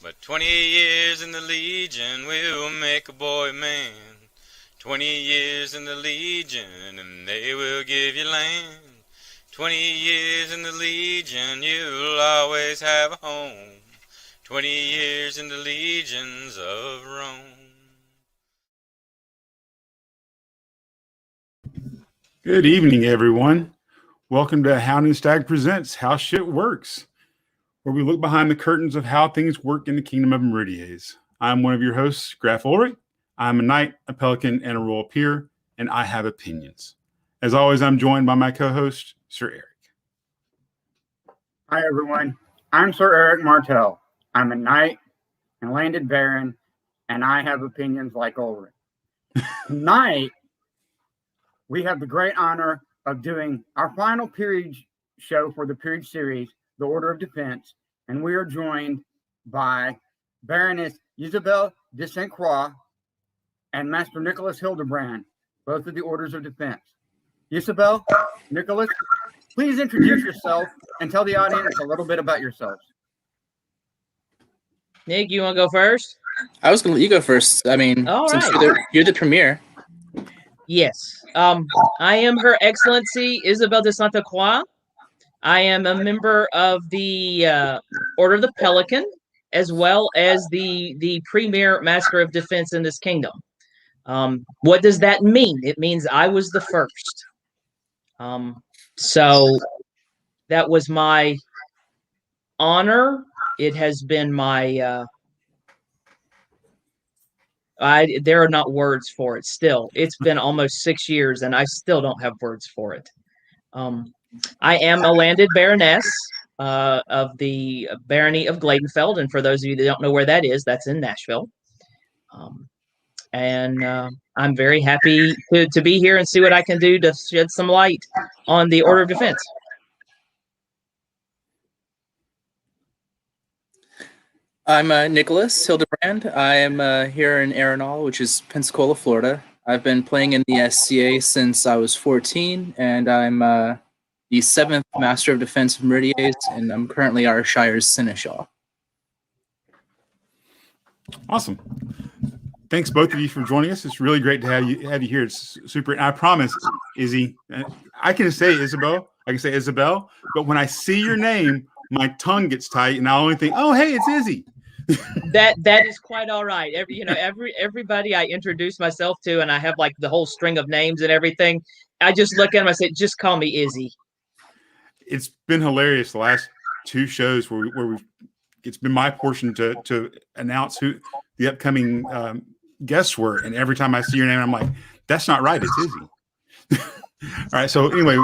But 20 years in the Legion will make a boy man. 20 years in the Legion and they will give you land. 20 years in the Legion, you'll always have a home. 20 years in the legions of Rome. Good evening, everyone. Welcome to Hound and Stag Presents How Shit Works, where we look behind the curtains of how things work in the kingdom of Meridies. I'm one of your hosts, Graf Ulrich. I'm a knight, a pelican, and a royal peer, and I have opinions. As always, I'm joined by my co-host, Sir Erik. Hi, everyone. I'm Sir Erik Martell. I'm a knight and landed baron, and I have opinions like Ulrich. Tonight, we have the great honor of doing our final period show for the period series, The Order of Defense, and we are joined by Baroness Ysabel de St. Croix and Master Nikolaus Hildebrand, both of the Orders of Defense. Ysabel, Nikolaus, please introduce yourself and tell the audience a little bit about yourselves. Nick, you want to go first? I was going to let you go first. I mean, since you're the premier. Yes. I am Her Excellency Ysabel de Santa Croix. I am a member of the Order of the Pelican, as well as the premier Master of Defense in this kingdom. What does that mean? It means I was the first. So that was my honor. It has been my there are not words for it still. It's been almost 6 years and I still don't have words for it. I am a landed baroness of the barony of Gladenfeld, and for those of you that don't know where that is, that's in Nashville. I'm very happy to be here and see what I can do to shed some light on the Order of Defense. I'm Nikolaus Hildebrand. I am here in Arenal, which is Pensacola, Florida. I've been playing in the SCA since I was 14, and I'm the 7th Master of Defense of Meridies, and I'm currently our Shire's Seneschal. Awesome. Thanks, both of you, for joining us. It's really great to have you here. It's super. And I promise, Izzy, I can say Ysabel, I can say Ysabel, but when I see your name, my tongue gets tight, and I only think, "Oh, hey, it's Izzy." That is quite all right. Everybody I introduce myself to, and I have like the whole string of names and everything. I just look at them. I say, "Just call me Izzy." It's been hilarious the last 2 shows where we've. It's been my portion to announce who the upcoming guests were, and every time I see your name, I'm like, "That's not right. It's Izzy." All right. So anyway,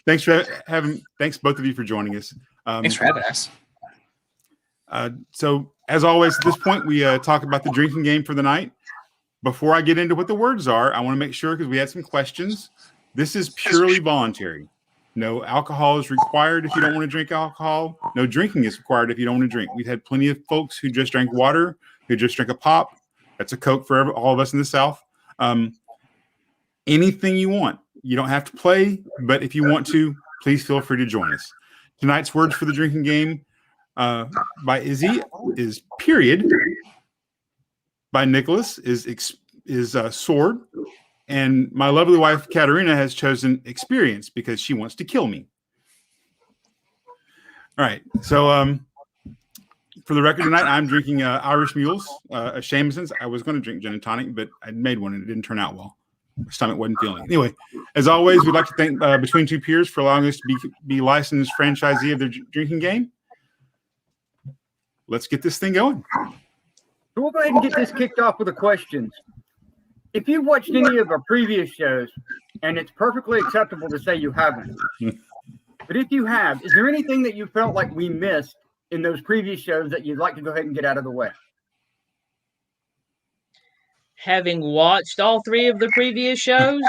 thanks both of you for joining us. Thanks for having us. So as always, at this point, we talk about the drinking game for the night. Before I get into what the words are, I want to make sure, because we had some questions. This is purely voluntary. No alcohol is required if you don't want to drink alcohol. No drinking is required if you don't want to drink. We've had plenty of folks who just drank water, who just drank a pop. That's a Coke for all of us in the South. Anything you want. You don't have to play, but if you want to, please feel free to join us. Tonight's words for the drinking game by Izzy is period. By Nikolaus is sword. And my lovely wife, Katerina, has chosen experience because she wants to kill me. All right. So for the record tonight, I'm drinking Irish Mules, a Jameson's. I was going to drink gin and tonic, but I made one and it didn't turn out well. My stomach wasn't feeling it. Anyway, as always, we'd like to thank Between Two Peers for allowing us to be licensed franchisee of their drinking game. Let's get this thing going. So we'll go ahead and get this kicked off with the questions. If you've watched any of our previous shows, and it's perfectly acceptable to say you haven't, but if you have, is there anything that you felt like we missed in those previous shows that you'd like to go ahead and get out of the way? Having watched all 3 of the previous shows,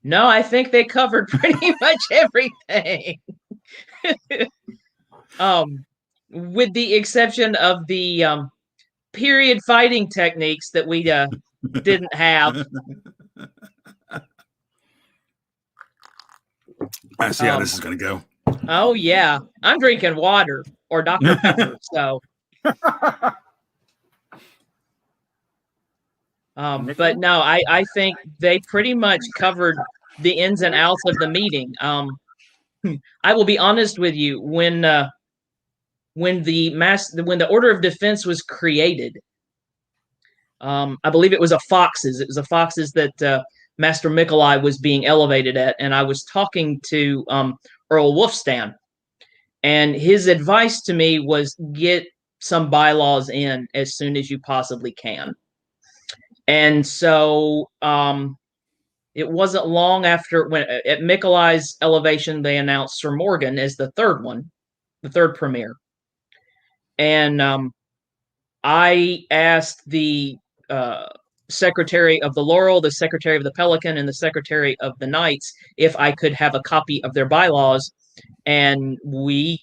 no, I think they covered pretty much everything. With the exception of the period fighting techniques that we didn't have. I see how this is going to go. Oh, yeah. I'm drinking water or Dr. Pepper, so. But no, I think they pretty much covered the ins and outs of the meeting. I will be honest with you, when the Order of Defense was created, I believe it was a Fox's. It was a Fox's that Master Nikolai was being elevated at, and I was talking to Earl Wolfstan, and his advice to me was get some bylaws in as soon as you possibly can. And so it wasn't long after, when at Nikolai's elevation, they announced Sir Morgan as the third one, the third premier. And I asked the secretary of the Laurel, the secretary of the Pelican, and the secretary of the Knights if I could have a copy of their bylaws. And the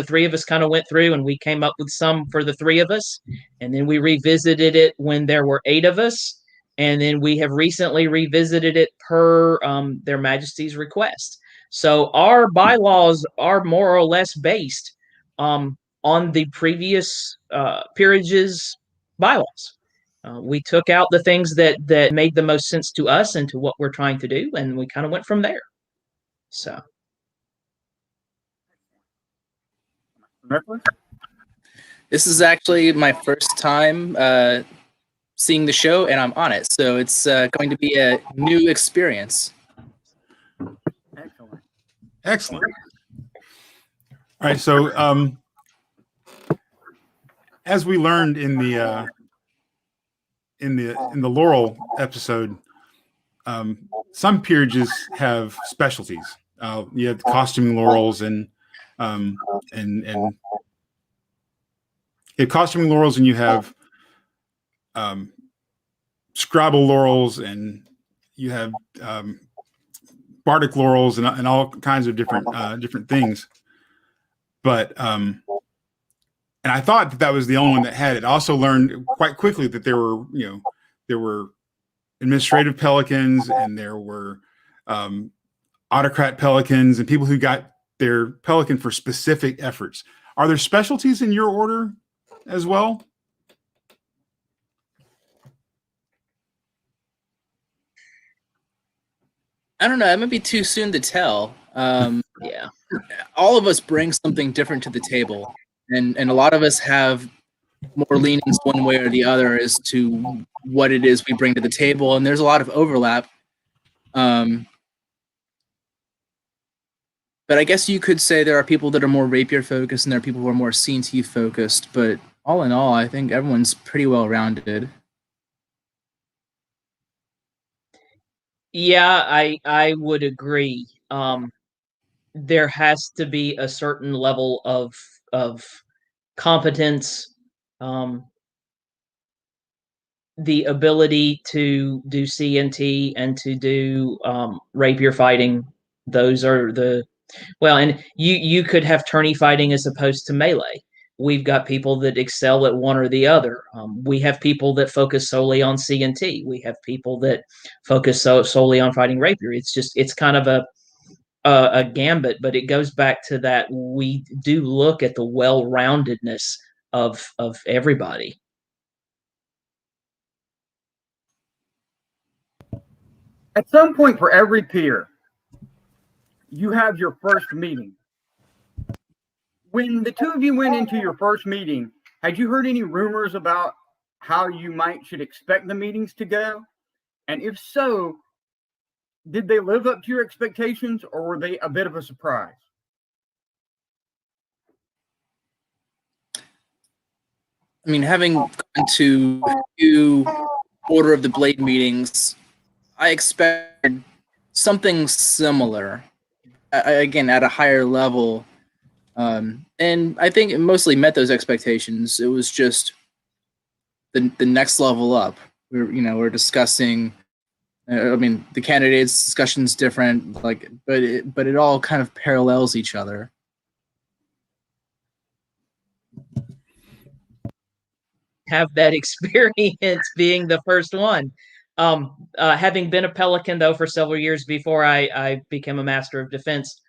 three of us kind of went through, and we came up with some for the three of us. And then we revisited it when there were 8 of us. And then we have recently revisited it per their Majesty's request. So our bylaws are more or less based on the previous peerage's bylaws. We took out the things that made the most sense to us and to what we're trying to do, and we kind of went from there. So. This is actually my first time seeing the show, and I'm on it, so it's going to be a new experience. Excellent. All right, so as we learned in the Laurel episode, some peerages have specialties. You have costuming laurels and you have costuming laurels, and you have Scrabble laurels, and you have bardic laurels, and all kinds of different things. But and I thought that was the only one that had it. I also learned quite quickly that there were administrative pelicans, and there were autocrat pelicans, and people who got their pelican for specific efforts. Are there specialties in your order as well? I don't know. It might be too soon to tell. Yeah. All of us bring something different to the table, and a lot of us have more leanings one way or the other as to what it is we bring to the table, and there's a lot of overlap. But I guess you could say there are people that are more rapier focused, and there are people who are more C&T focused. But all in all, I think everyone's pretty well rounded. Yeah, I would agree. There has to be a certain level of competence, the ability to do C&T and to do rapier fighting. Those are and you could have tourney fighting as opposed to melee. We've got people that excel at one or the other. We have people that focus solely on C&T. We have people that focus solely on fighting rapier. It's kind of a gambit, but it goes back to that we do look at the well-roundedness of everybody. At some point for every peer, you have your first meeting. When the two of you went into your first meeting, had you heard any rumors about how you should expect the meetings to go? And if so, did they live up to your expectations, or were they a bit of a surprise? I mean, having gone to a few Order of the Blade meetings, I expected something similar, again, at a higher level. And I think it mostly met those expectations. It was just the next level up. We're discussing. I mean, the candidates' discussion's different, but it all kind of parallels each other. Have that experience being the first one. Having been a Pelican though for several years before I became a Master of Defense,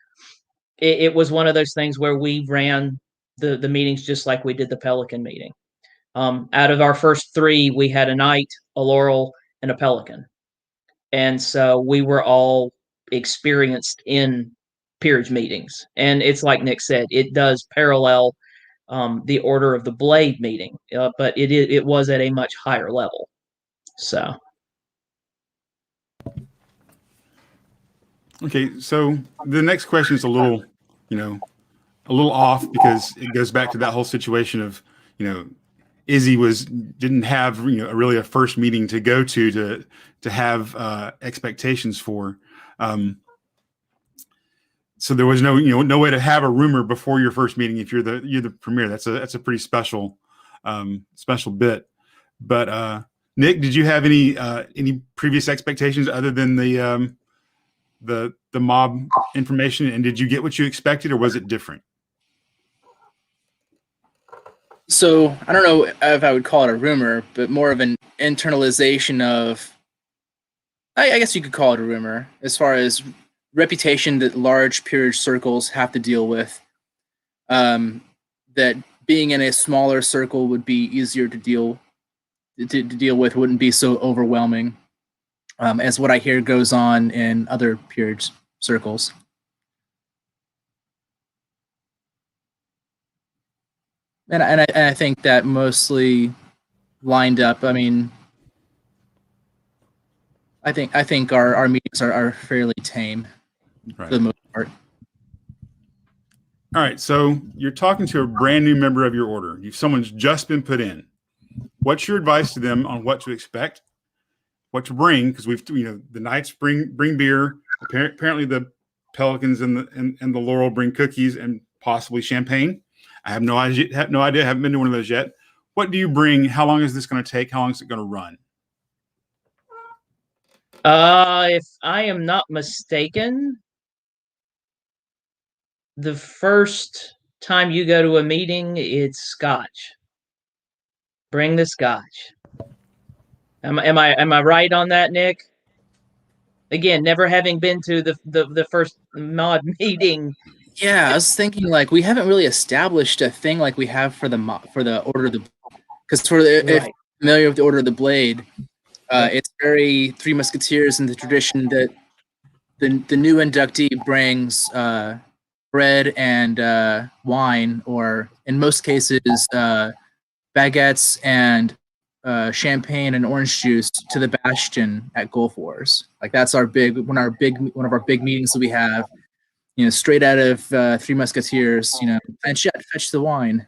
it was one of those things where we ran the meetings just like we did the Pelican meeting. Out of our first 3, we had a knight, a laurel, and a pelican. And so we were all experienced in peerage meetings. And it's like Nick said, it does parallel the Order of the Blade meeting, but it was at a much higher level. So. Okay, so the next question is a little off, because it goes back to that whole situation of, Izzy didn't have really a first meeting to go to have expectations for. So there was no way to have a rumor before your first meeting if you're the premier. That's a pretty special bit. But Nick, did you have any previous expectations other than the mob information, and did you get what you expected, or was it different? So I don't know if I would call it a rumor, but more of an internalization of, I guess you could call it a rumor, as far as reputation that large peerage circles have to deal with. That being in a smaller circle would be easier to deal with, wouldn't be so overwhelming, as what I hear goes on in other peerage circles. And I think that mostly lined up. I mean, I think our meetings are fairly tame, right, for the most part. All right, so you're talking to a brand new member of your order. Someone's just been put in. What's your advice to them on what to expect, what to bring? Because the Knights bring beer. Apparently, the Pelicans and the Laurel bring cookies and possibly champagne. I have no idea. Haven't been to one of those yet. What do you bring? How long is this going to take? How long is it going to run? If I am not mistaken, the first time you go to a meeting, it's scotch. Bring the scotch. Am I right on that, Nick? Again, never having been to the first mod meeting. Yeah, I was thinking, like, we haven't really established a thing like we have for the Order of the, because if you're familiar with the Order of the Blade, it's very Three Musketeers in the tradition that the new inductee brings bread and wine, or in most cases baguettes and champagne and orange juice to the Bastion at Gulf Wars. Like, that's one of our big meetings that we have. Straight out of Three Musketeers, fetch the wine.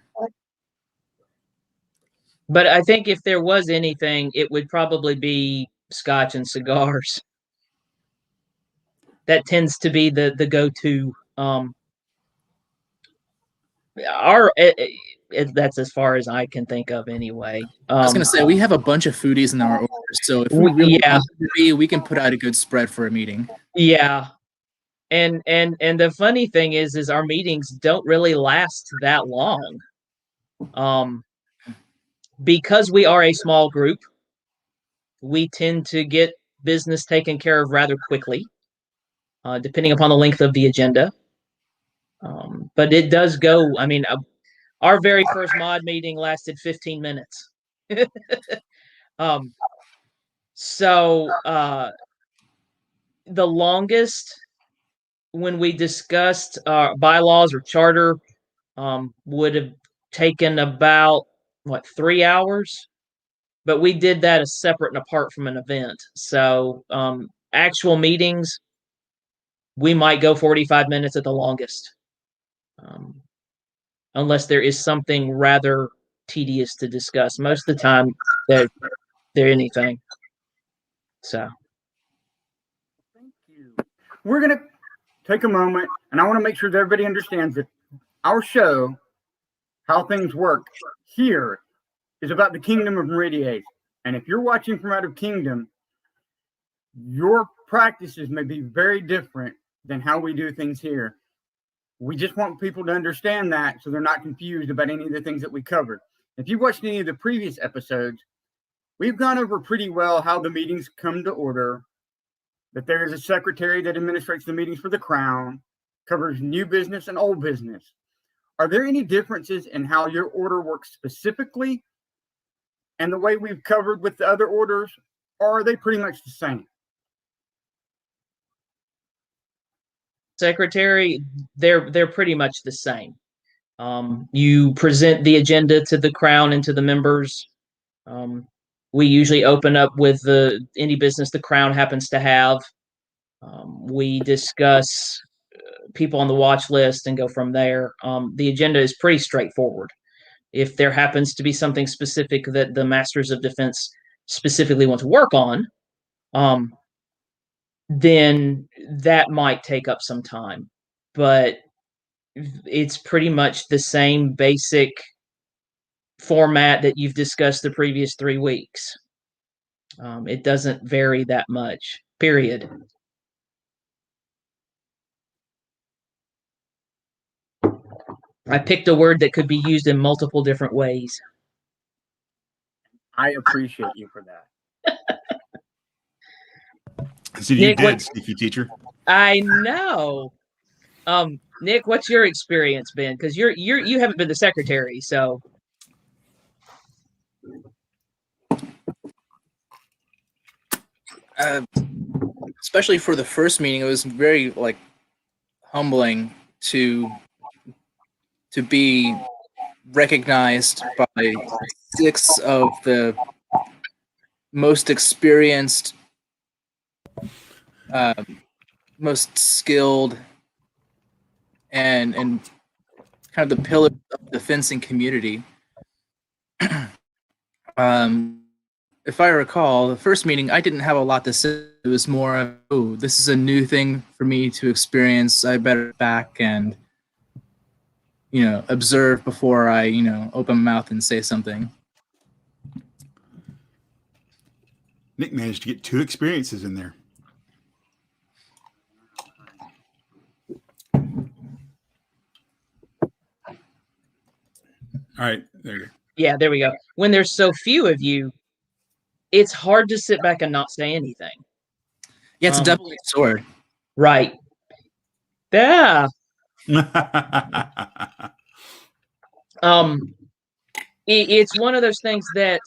But I think if there was anything, it would probably be scotch and cigars. That tends to be the go-to. That's as far as I can think of, anyway. I was gonna say, we have a bunch of foodies in our order, so if we really want to be, we can put out a good spread for a meeting. Yeah. And the funny thing is our meetings don't really last that long. Because we are a small group, we tend to get business taken care of rather quickly, depending upon the length of the agenda. But it does go, I mean, our very first mod meeting lasted 15 minutes. So the longest, when we discussed bylaws or charter, would have taken about 3 hours, but we did that as separate and apart from an event. So actual meetings, we might go 45 minutes at the longest, unless there is something rather tedious to discuss. Most of the time, they're anything. So thank you. We're gonna take a moment, and I want to make sure that everybody understands that our show, how things work here, is about the Kingdom of Meridian. And if you're watching from out of Kingdom, your practices may be very different than how we do things here. We just want people to understand that, so they're not confused about any of the things that we covered. If you've watched any of the previous episodes, we've gone over pretty well how the meetings come to order, that there is a secretary that administrates the meetings for the Crown, covers new business and old business. are there any differences in how your order works specifically and the way we've covered with the other orders, or are they pretty much the same? Secretary, they're pretty much the same. You present the agenda to the crown and to the members. We usually open up with any business the crown happens to have. We discuss people on the watch list and go from there. The agenda is pretty straightforward. If there happens to be something specific that the Masters of Defense specifically want to work on, then that might take up some time. But it's pretty much the same basic format that you've discussed the previous 3 weeks. It doesn't vary that much, period. I picked a word that could be used in multiple different ways. I appreciate you for that. So you did, sneaky teacher. I know. Nick, what's your experience been? Because you haven't been the secretary, so. Especially for the first meeting, it was very humbling to be recognized by 6 of the most experienced, most skilled, and kind of the pillar of the fencing community. If I recall, the first meeting, I didn't have a lot to say. It was more of, oh, this is a new thing for me to experience. I better back and, observe before I, open my mouth and say something. Nick managed to get 2 experiences in there. All right, there you go. Yeah, there we go. When there's so few of you, it's hard to sit back and not say anything. Yeah, it's a double-edged sword. Right. Yeah. It's one of those things that,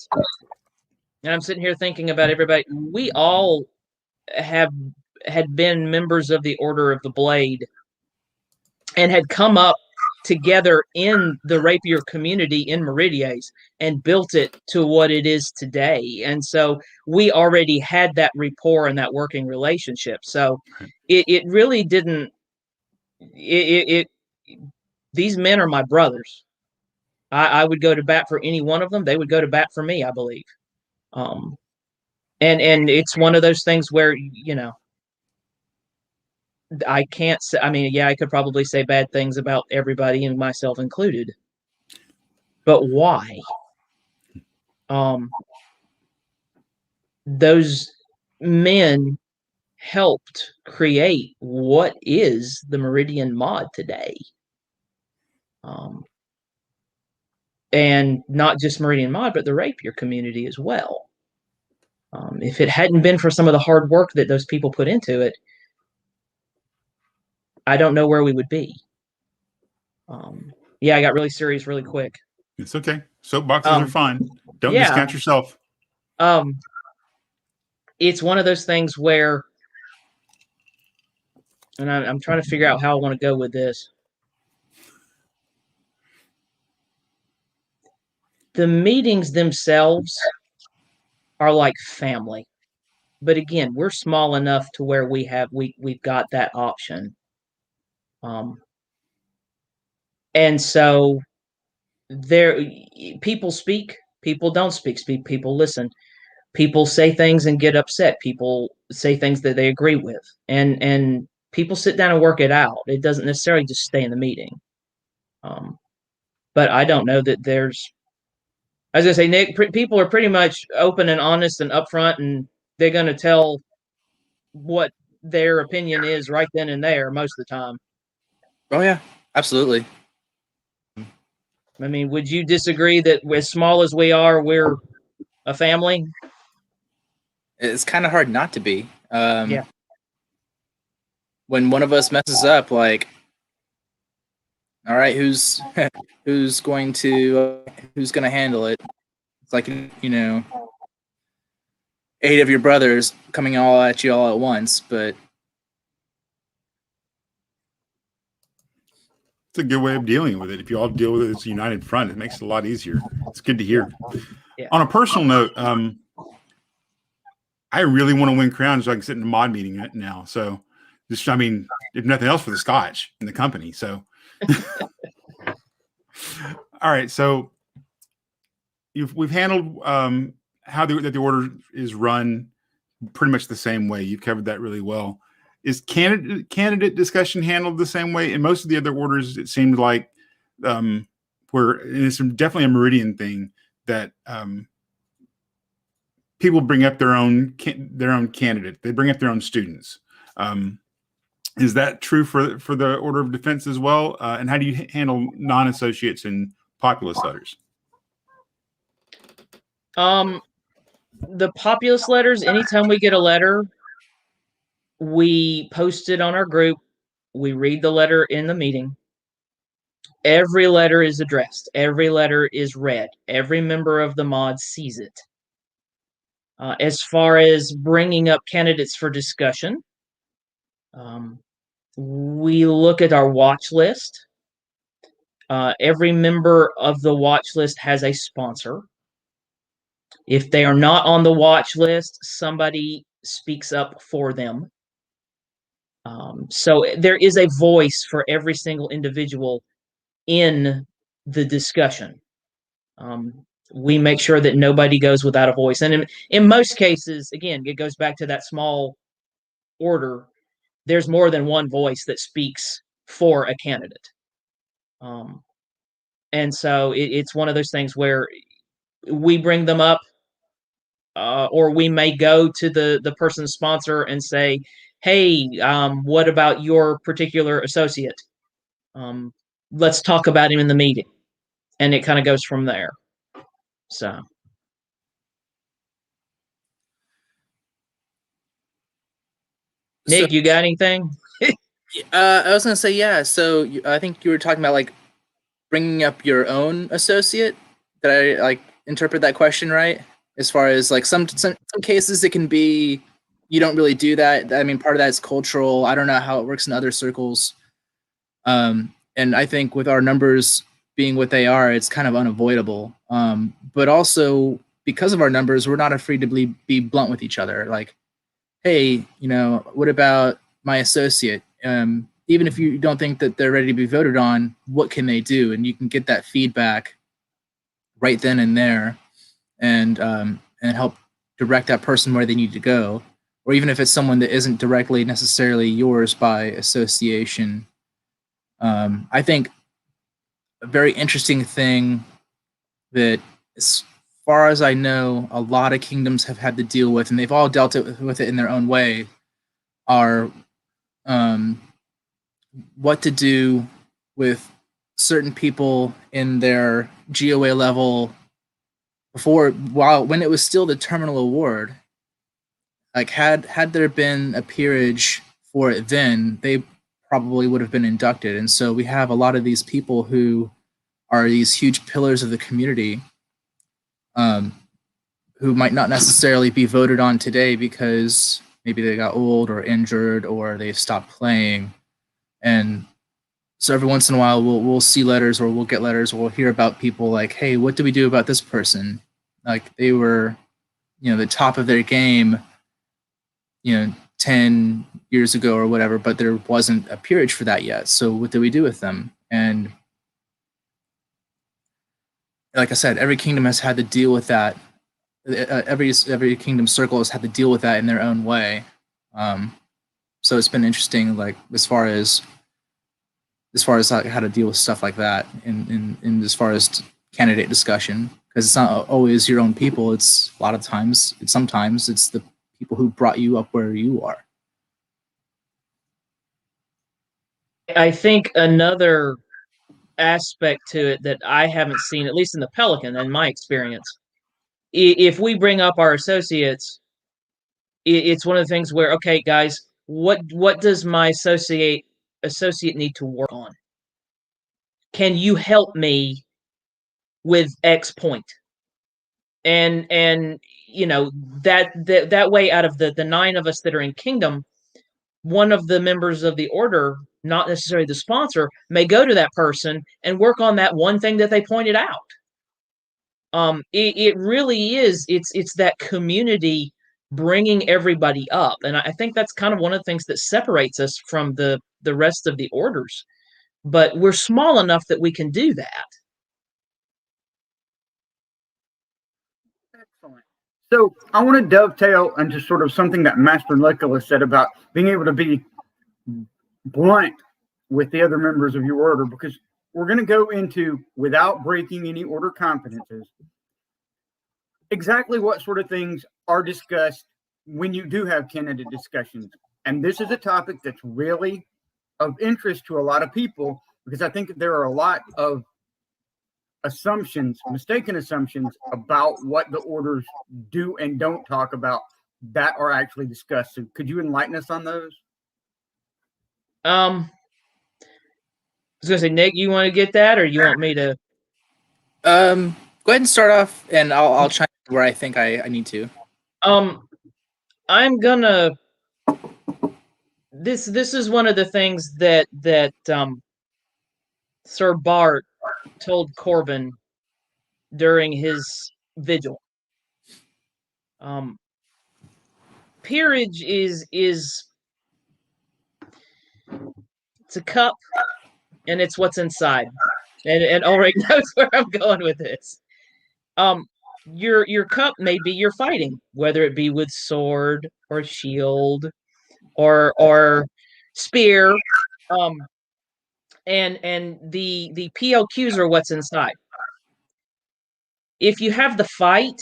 and I'm sitting here thinking about everybody. We all had been members of the Order of the Blade and had come up together in the rapier community in Meridies and built it to what it is today. And so we already had that rapport and that working relationship. So it really didn't, these men are my brothers. I would go to bat for any one of them. They would go to bat for me, I believe. And it's one of those things where, I can't say, I could probably say bad things about everybody and myself included. But why? Those men helped create what is the Meridian mod today. And not just Meridian mod, but the rapier community as well. If it hadn't been for some of the hard work that those people put into it, I don't know where we would be. Yeah, I got really serious really quick. It's okay. Soapboxes are fine. Don't discount yourself. It's one of those things where, and I'm trying to figure out how I want to go with this. The meetings themselves are like family. But again, we're small enough to where we've got that option. And so people speak, people don't speak, people listen. People say things and get upset. People say things that they agree with. And people sit down and work it out. It doesn't necessarily just stay in the meeting. But I don't know that there's, I was going to say, Nick, people are pretty much open and honest and upfront, and they're going to tell what their opinion is right then and there most of the time. Oh, yeah, absolutely. Would you disagree that as small as we are, we're a family? It's kind of hard not to be. Yeah. When one of us messes up, All right, who's who's going to handle it? It's like, 8 of your brothers coming all at you all at once, but It's a good way of dealing with it. If you all deal with it as a united front, it makes it a lot easier. It's good to hear. Yeah. On a personal note, I really want to win crowns so I can sit in a mod meeting now. So, if nothing else, for the scotch in the company. So, all right. So, we've handled how the order is run pretty much the same way. You've covered that really well. Is candidate discussion handled the same way? In most of the other orders, it seemed like it's definitely a Meridian thing that people bring up their own candidate. They bring up their own students. Is that true for the Order of Defense as well? And how do you handle non-associates and populous letters? The populous letters, anytime we get a letter, we post it on our group. We read the letter in the meeting. Every letter is addressed. Every letter is read. Every member of the mod sees it. As far as bringing up candidates for discussion, we look at our watch list. Every member of the watch list has a sponsor. If they are not on the watch list, somebody speaks up for them. So there is a voice for every single individual in the discussion. We make sure that nobody goes without a voice. And in most cases, again, it goes back to that small order. There's more than one voice that speaks for a candidate. And so it's one of those things where we bring them up, or we may go to the person's sponsor and say, hey, what about your particular associate? Let's talk about him in the meeting. And it kind of goes from there. So. Nick, you got anything? I was going to say, yeah. So I think you were talking about like bringing up your own associate. Did I like interpret that question right? As far as like some cases, it can be you don't really do that. I mean, part of that is cultural. I don't know how it works in other circles. And I think with our numbers being what they are, it's kind of unavoidable. But also because of our numbers, we're not afraid to be blunt with each other. Like, hey, what about my associate? Even if you don't think that they're ready to be voted on, what can they do? And you can get that feedback right then and there, and help direct that person where they need to go. Or even if it's someone that isn't directly necessarily yours by association. I think a very interesting thing that, as far as I know, a lot of kingdoms have had to deal with, and they've all dealt with it in their own way, are what to do with certain people in their GOA level when it was still the terminal award. Like had there been a peerage for it then, they probably would have been inducted. And so we have a lot of these people who are these huge pillars of the community, who might not necessarily be voted on today because maybe they got old or injured or they've stopped playing. And so every once in a while we'll see letters, or we'll get letters, or we'll hear about people like, hey, what do we do about this person? Like they were, the top of their game, 10 years ago or whatever, but there wasn't a peerage for that yet. So what do we do with them? And like I said, every kingdom has had to deal with that. Every kingdom circle has had to deal with that in their own way. So it's been interesting, like as far as like how to deal with stuff like that, in as far as candidate discussion, because it's not always your own people. It's a lot of times, sometimes it's the people who brought you up where you are. I think another aspect to it that I haven't seen, at least in the Pelican, in my experience, if we bring up our associates, it's one of the things where, okay, guys, what does my associate need to work on? can you help me with X point? And that way, out of the 9 of us that are in Kingdom, one of the members of the order, not necessarily the sponsor, may go to that person and work on that one thing that they pointed out. It really is. It's that community bringing everybody up, and I think that's kind of one of the things that separates us from the rest of the orders. But we're small enough that we can do that. Excellent. So I want to dovetail into sort of something that Master Nikolaus said about being able to be blunt with the other members of your order, because we're going to go into, without breaking any order confidences, exactly what sort of things are discussed when you do have candidate discussions. And this is a topic that's really of interest to a lot of people, because I think there are a lot of assumptions, mistaken assumptions about what the orders do and don't talk about that are actually discussed. So could you enlighten us on those? I was gonna say, Nick, you want to get that, or you want me to? Go ahead and start off, and I'll chime in where I think I need to. I'm gonna. This is one of the things that Sir Bart told Corbin during his vigil. Peerage is it's a cup, and it's what's inside. And Ulrich knows where I'm going with this. Your cup may be your fighting, whether it be with sword or shield or spear. And the POQs are what's inside. If you have the fight,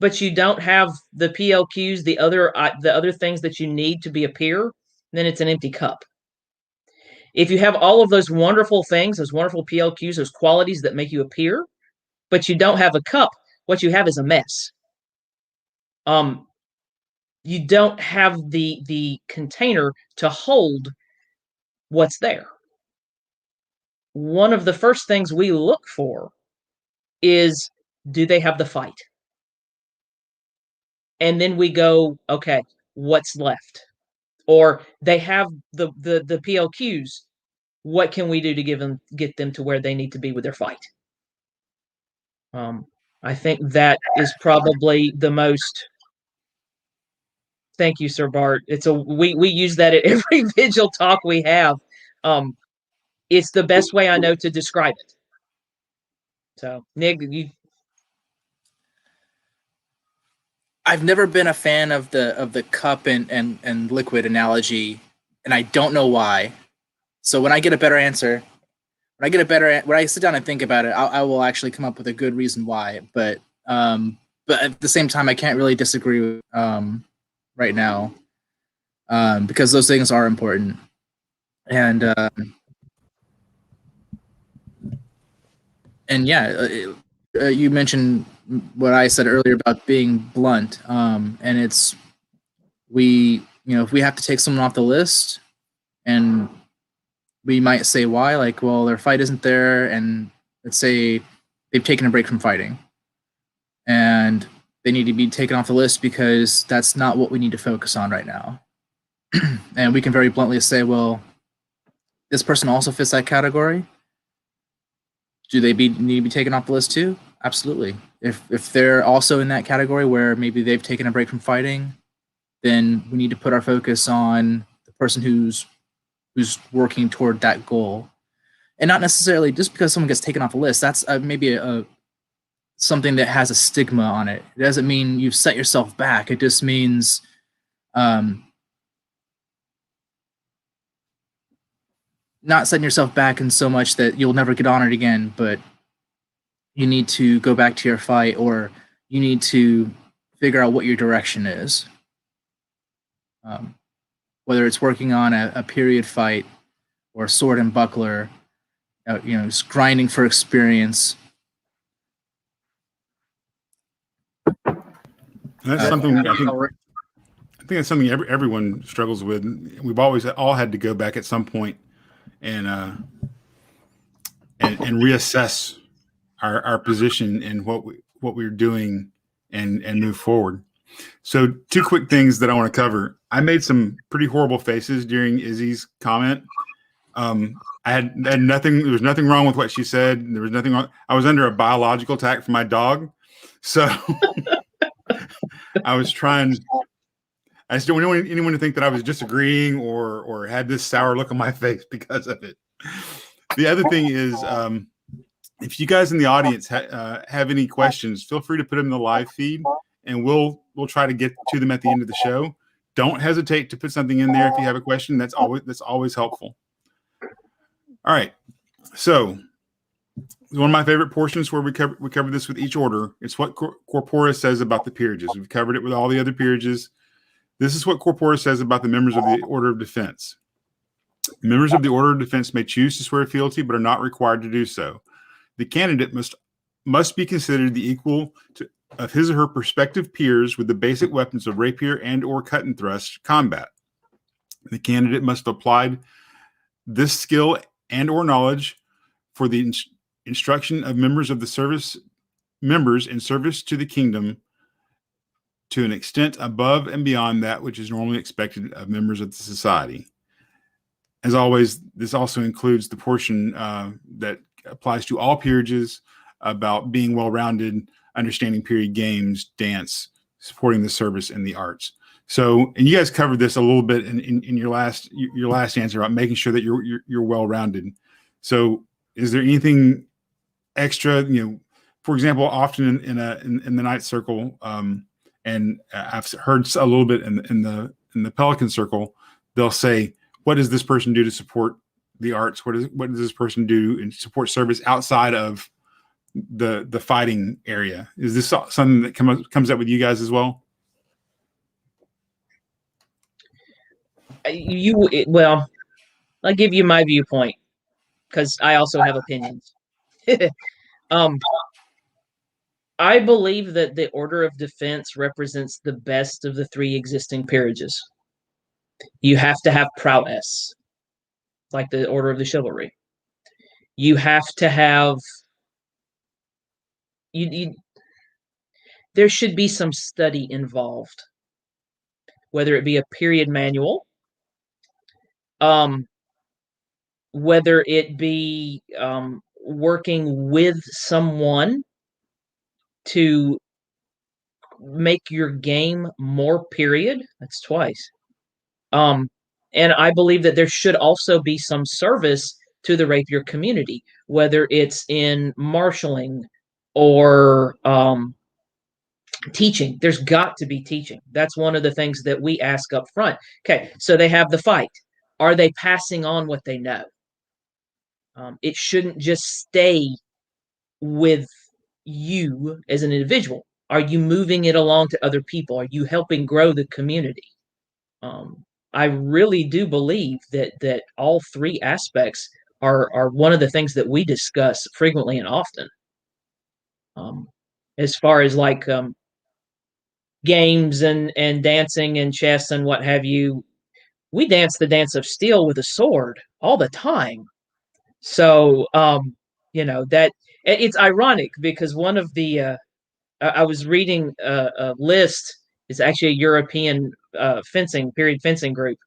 but you don't have the PLQs, the other things that you need to be a peer, then it's an empty cup. If you have all of those wonderful things, those wonderful PLQs, those qualities that make you a peer, but you don't have a cup, what you have is a mess. You don't have the container to hold what's there. One of the first things we look for is, do they have the fight? And then we go, okay, what's left? Or they have the PLQs. What can we do to get them to where they need to be with their fight? I think that is probably the most. Thank you, Sir Bart. We use that at every vigil talk we have. It's the best way I know to describe it. So, Nick, I've never been a fan of the cup and liquid analogy, and I don't know why. So when I get a better answer, when I sit down and think about it, I will actually come up with a good reason why. But at the same time, I can't really disagree right now, because those things are important. And yeah, you mentioned what I said earlier about being blunt, and it's if we have to take someone off the list, and we might say why, like, well, their fight isn't there, and let's say they've taken a break from fighting, and they need to be taken off the list because that's not what we need to focus on right now. And we can very bluntly say, well, this person also fits that category. Do they need to be taken off the list too? Absolutely. If they're also in that category where maybe they've taken a break from fighting, then we need to put our focus on the person who's working toward that goal. And not necessarily just because someone gets taken off a list, that's maybe something that has a stigma on it. It doesn't mean you've set yourself back. It just means not setting yourself back in so much that you'll never get honored again, but you need to go back to your fight, or you need to figure out what your direction is. Whether it's working on a period fight or sword and buckler, just grinding for experience. That's something I think that's something everyone struggles with. We've always all had to go back at some point and and reassess our position and what we're doing and move forward. So 2 quick things that I want to cover. I made some pretty horrible faces during Izzy's comment. I had nothing. There was nothing wrong with what she said. There was nothing wrong. I was under a biological attack from my dog, so I was trying. I just don't want anyone to think that I was disagreeing or had this sour look on my face because of it. The other thing is, if you guys in the audience have any questions, feel free to put them in the live feed, and we'll try to get to them at the end of the show. Don't hesitate to put something in there if you have a question. That's always helpful. All right, so one of my favorite portions where we cover this with each order. It's what Corpora says about the peerages. We've covered it with all the other peerages. This is what Corpora says about the members of the Order of Defense. Members of the Order of Defense may choose to swear fealty, but are not required to do so. The candidate must be considered the equal of his or her prospective peers with the basic weapons of rapier and/or cut and thrust combat. The candidate must apply this skill and/or knowledge for the instruction of members in service to the kingdom to an extent above and beyond that which is normally expected of members of the society. As always, this also includes the portion that applies to all peerages about being well-rounded, understanding period games, dance, supporting the service, and the arts. So, and you guys covered this a little bit in your last answer about making sure that you're well-rounded. So, is there anything extra? For example, often in the Knight Circle, and I've heard a little bit in the Pelican Circle, they'll say, "What does this person do to support the arts? What does this person do and support service outside of the fighting area?" Is this something that comes up with you guys as well? Well, I'll give you my viewpoint because I also have opinions. I believe that the Order of Defense represents the best of the 3 existing peerages. You have to have prowess, like the Order of the Chivalry. You have to have there should be some study involved, whether it be a period manual, whether it be working with someone to make your game more period. That's twice. And I believe that there should also be some service to the rapier community, whether it's in marshaling or teaching. There's got to be teaching. That's one of the things that we ask up front. Okay, so they have the fight. Are they passing on what they know? It shouldn't just stay with you as an individual. Are you moving it along to other people? Are you helping grow the community? I really do believe that all 3 aspects are one of the things that we discuss frequently and often. As far as like games and dancing and chess and what have you, we dance the dance of steel with a sword all the time. So that it's ironic because one of the I was reading a list. It's actually a European period fencing group.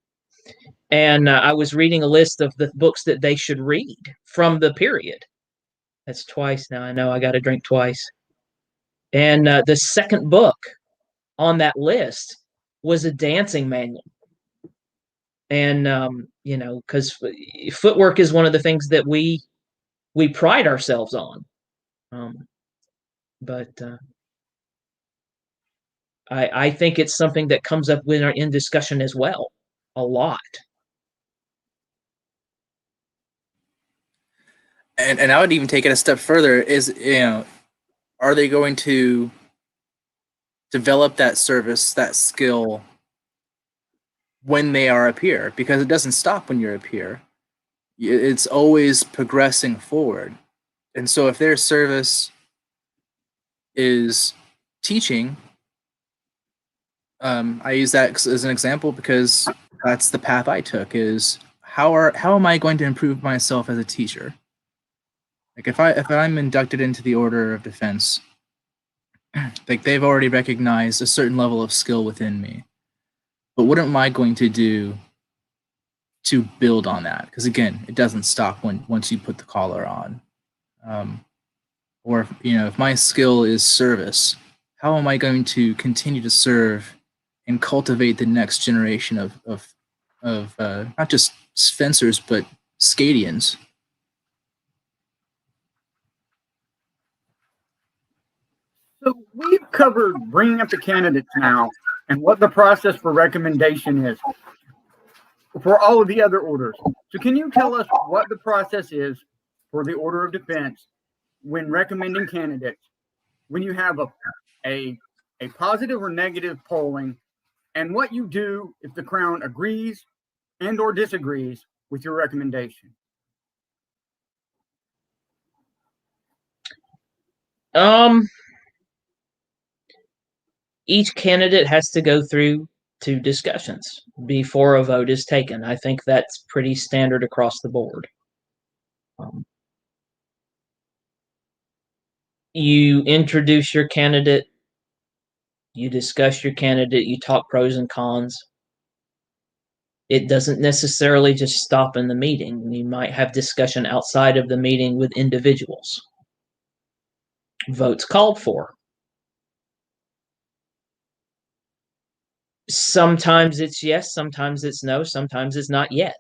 And I was reading a list of the books that they should read from the period. That's twice now. I know I got to drink twice. And the second book on that list was a dancing manual. And, because footwork is one of the things that we pride ourselves on. But I think it's something that comes up in discussion as well, a lot. And I would even take it a step further. Are they going to develop that service, that skill, when they are a peer? Because it doesn't stop when you're a peer. It's always progressing forward. And so if their service is teaching, I use that as an example because that's the path I took, is how am I going to improve myself as a teacher? Like if I'm inducted into the Order of Defense, like they've already recognized a certain level of skill within me. But what am I going to do to build on that? Because again, it doesn't stop once you put the collar on. Or if my skill is service, how am I going to continue to serve and cultivate the next generation of not just fencers but Scadians? So we've covered bringing up the candidates now and what the process for recommendation is for all of the other orders. So can you tell us what the process is for the Order of Defense when recommending candidates, when you have a positive or negative polling, and what you do if the Crown agrees and or disagrees with your recommendation? Each candidate has to go through 2 discussions before a vote is taken. I think that's pretty standard across the board. You introduce your candidate, you discuss your candidate, you talk pros and cons. It doesn't necessarily just stop in the meeting. You might have discussion outside of the meeting with individuals. Votes called for. Sometimes it's yes, sometimes it's no, sometimes it's not yet.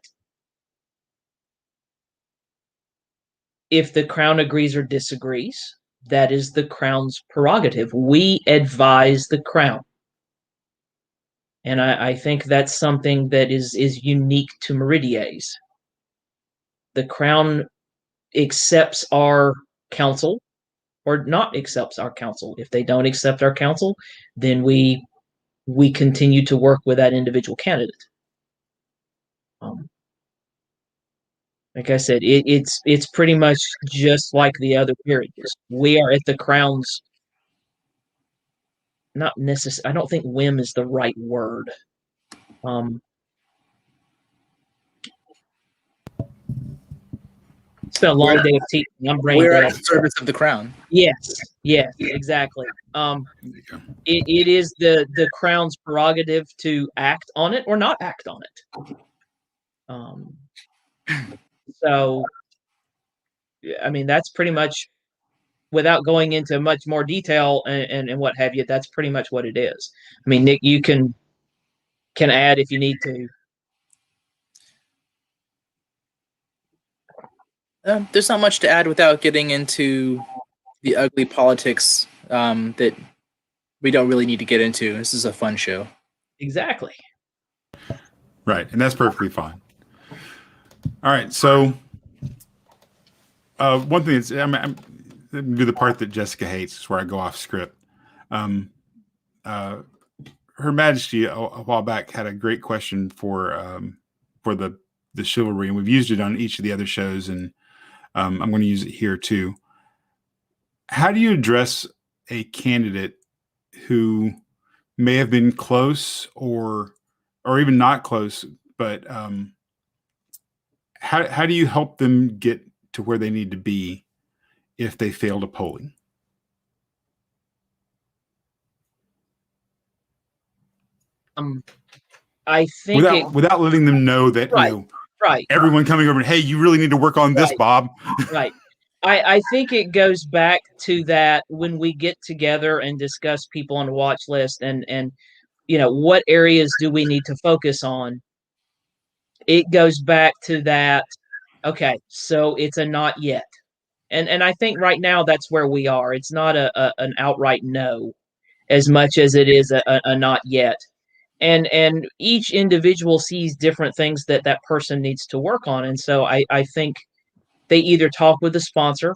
If the Crown agrees or disagrees, that is the Crown's prerogative. We advise the Crown. And I think that's something that is unique to Meridies. The Crown accepts our counsel or not accepts our counsel. If they don't accept our counsel, then we continue to work with that individual candidate. Like I said, it's pretty much just like the other peerages. We are at the Crown's not necessarily. I don't think whim is the right word. It's been a long day of teaching. I'm brain We're dead. at the service of the Crown. Yes, exactly. It is the Crown's prerogative to act on it or not act on it. So, I mean, that's pretty much, without going into much more detail and what have you, that's pretty much what it is. I mean, Nick, you can add if you need to. There's not much to add without getting into the ugly politics that we don't really need to get into. This is a fun show. Exactly. Right, and that's perfectly fine. All right, so one thing is, I'm do the part that Jessica hates, is where I go off script. Her Majesty a while back had a great question for the chivalry, and we've used it on each of the other shows, and I'm going to use it here too. How do you address a candidate who may have been close or even not close, but how do you help them get to where they need to be if they failed a polling? I think without letting them know that right. Everyone coming over and, hey, you really need to work on this, Bob. Right. I think it goes back to that when we get together and discuss people on the watch list and what areas do we need to focus on. It goes back to that. Okay, so it's a not yet. And I think right now that's where we are. It's not an outright no as much as it is a not yet. And each individual sees different things that person needs to work on. And so I think they either talk with the sponsor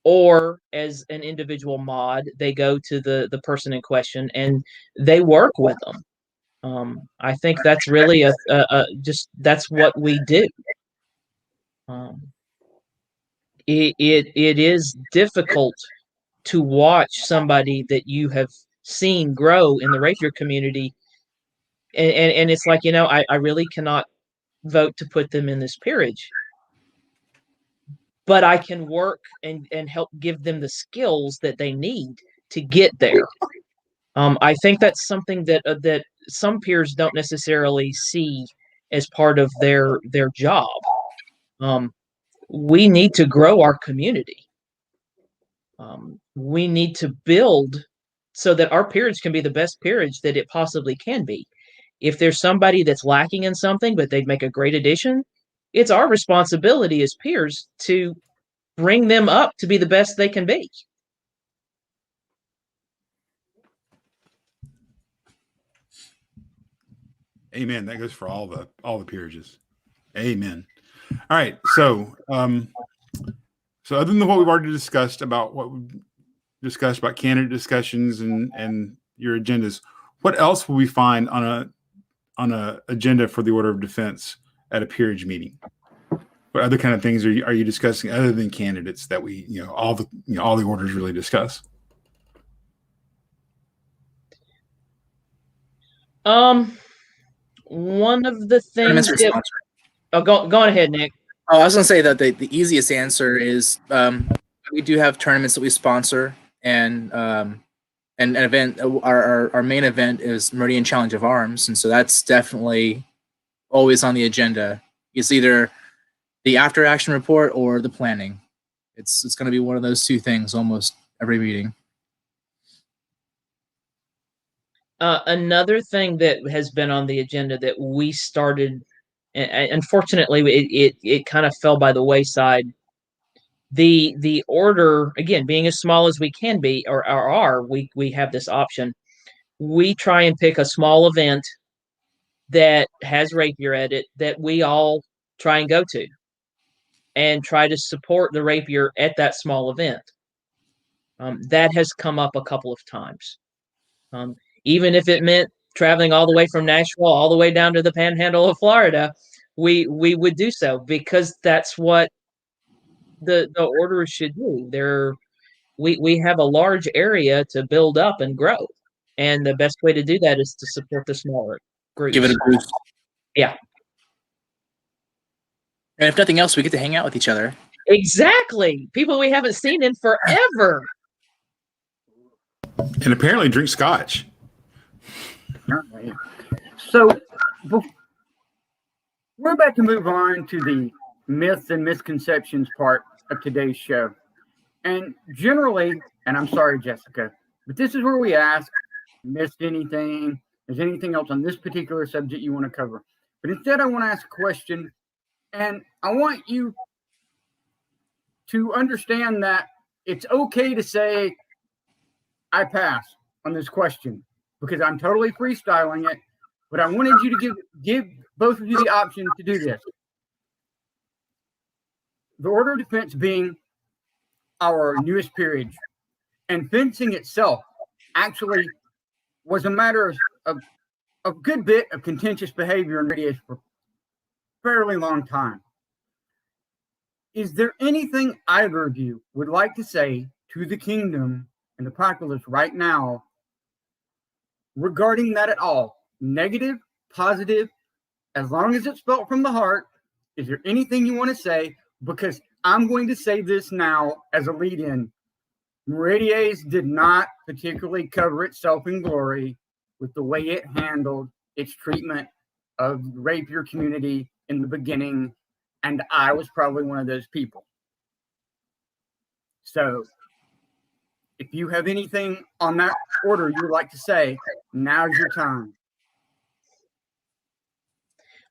or as an individual mod, they go to the person in question and they work with them. I think that's really just that's what we do. It is difficult to watch somebody that you have seen grow in the rapier community, and it's like, I really cannot vote to put them in this peerage. but I can work and help give them the skills that they need to get there. I think that's something that some peers don't necessarily see as part of their job. We need to grow our community. We need to build so that our peerage can be the best peerage that it possibly can be. If there's somebody that's lacking in something, but they'd make a great addition, it's our responsibility as peers to bring them up to be the best they can be. Amen. That goes for all the peerages. Amen. All right. So, other than what we've already discussed about candidate discussions and your agendas, what else will we find on a agenda for the Order of Defense at a peerage meeting? What other kind of things are you discussing other than candidates that all the orders really discuss? One of the things that, go ahead, Nick. Oh, I was going to say that the easiest answer is we do have tournaments that we sponsor, and an event. Our main event is Meridian Challenge of Arms, and so that's definitely always on the agenda. It's either the after action report or the planning. It's going to be one of those two things almost every meeting. Another thing that has been on the agenda that we started, and unfortunately it kind of fell by the wayside. The order, again, being as small as we can be, we have this option. We try and pick a small event that has rapier at it that we all try and go to, and try to support the rapier at that small event. That has come up a couple of times. Even if it meant traveling all the way from Nashville all the way down to the Panhandle of Florida, we would do so, because that's what the order should do. We have a large area to build up and grow, and the best way to do that is to support the smaller groups. Give it a boost. Yeah. And if nothing else, we get to hang out with each other. Exactly. People we haven't seen in forever. And apparently drink scotch. So we're about to move on to the myths and misconceptions part of today's show. And generally, and I'm sorry, Jessica, but this is where we ask, missed anything? Is anything else on this particular subject you want to cover? But instead, I want to ask a question, and I want you to understand that it's okay to say, I pass on this question, because I'm totally freestyling it, but I wanted you to give both of you the option to do this. The Order of Defense being our newest peerage, and fencing itself actually was a matter of a good bit of contentious behavior in radiation for a fairly long time. Is there anything either of you would like to say to the kingdom and the populace right now regarding that at all? Negative, positive, as long as it's felt from the heart. Is there anything you want to say? Because I'm going to say this now as a lead-in. Meridies did not particularly cover itself in glory with the way it handled its treatment of the rapier community in the beginning, and I was probably one of those people. So if you have anything on that order you would like to say, now's your time.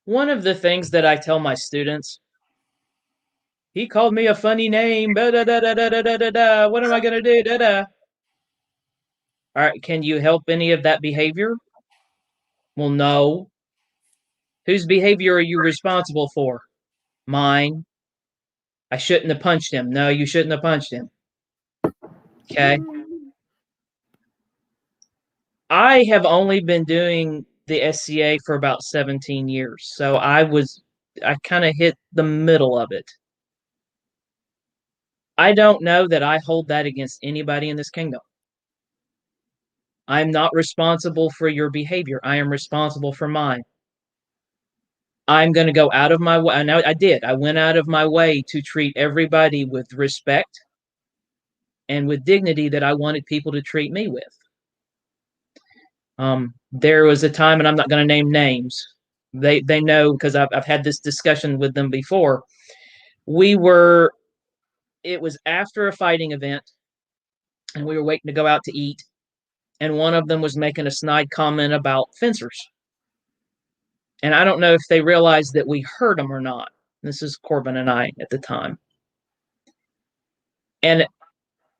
One of the things that I tell my students, he called me a funny name, what am I going to do, All right, can you help any of that behavior? Well, no. Whose behavior are you responsible for? Mine. I shouldn't have punched him. No, you shouldn't have punched him. Okay. I have only been doing the SCA for about 17 years, so I kind of hit the middle of it. I don't know that I hold that against anybody in this kingdom. I'm not responsible for your behavior. I am responsible for mine. I'm going to go out of my way. And I did. I went out of my way to treat everybody with respect and with dignity that I wanted people to treat me with. There was a time, and I'm not going to name names. They know, because I've had this discussion with them before. It was after a fighting event, and we were waiting to go out to eat, and one of them was making a snide comment about fencers. And I don't know if they realized that we heard them or not. This is Corbin and I at the time. And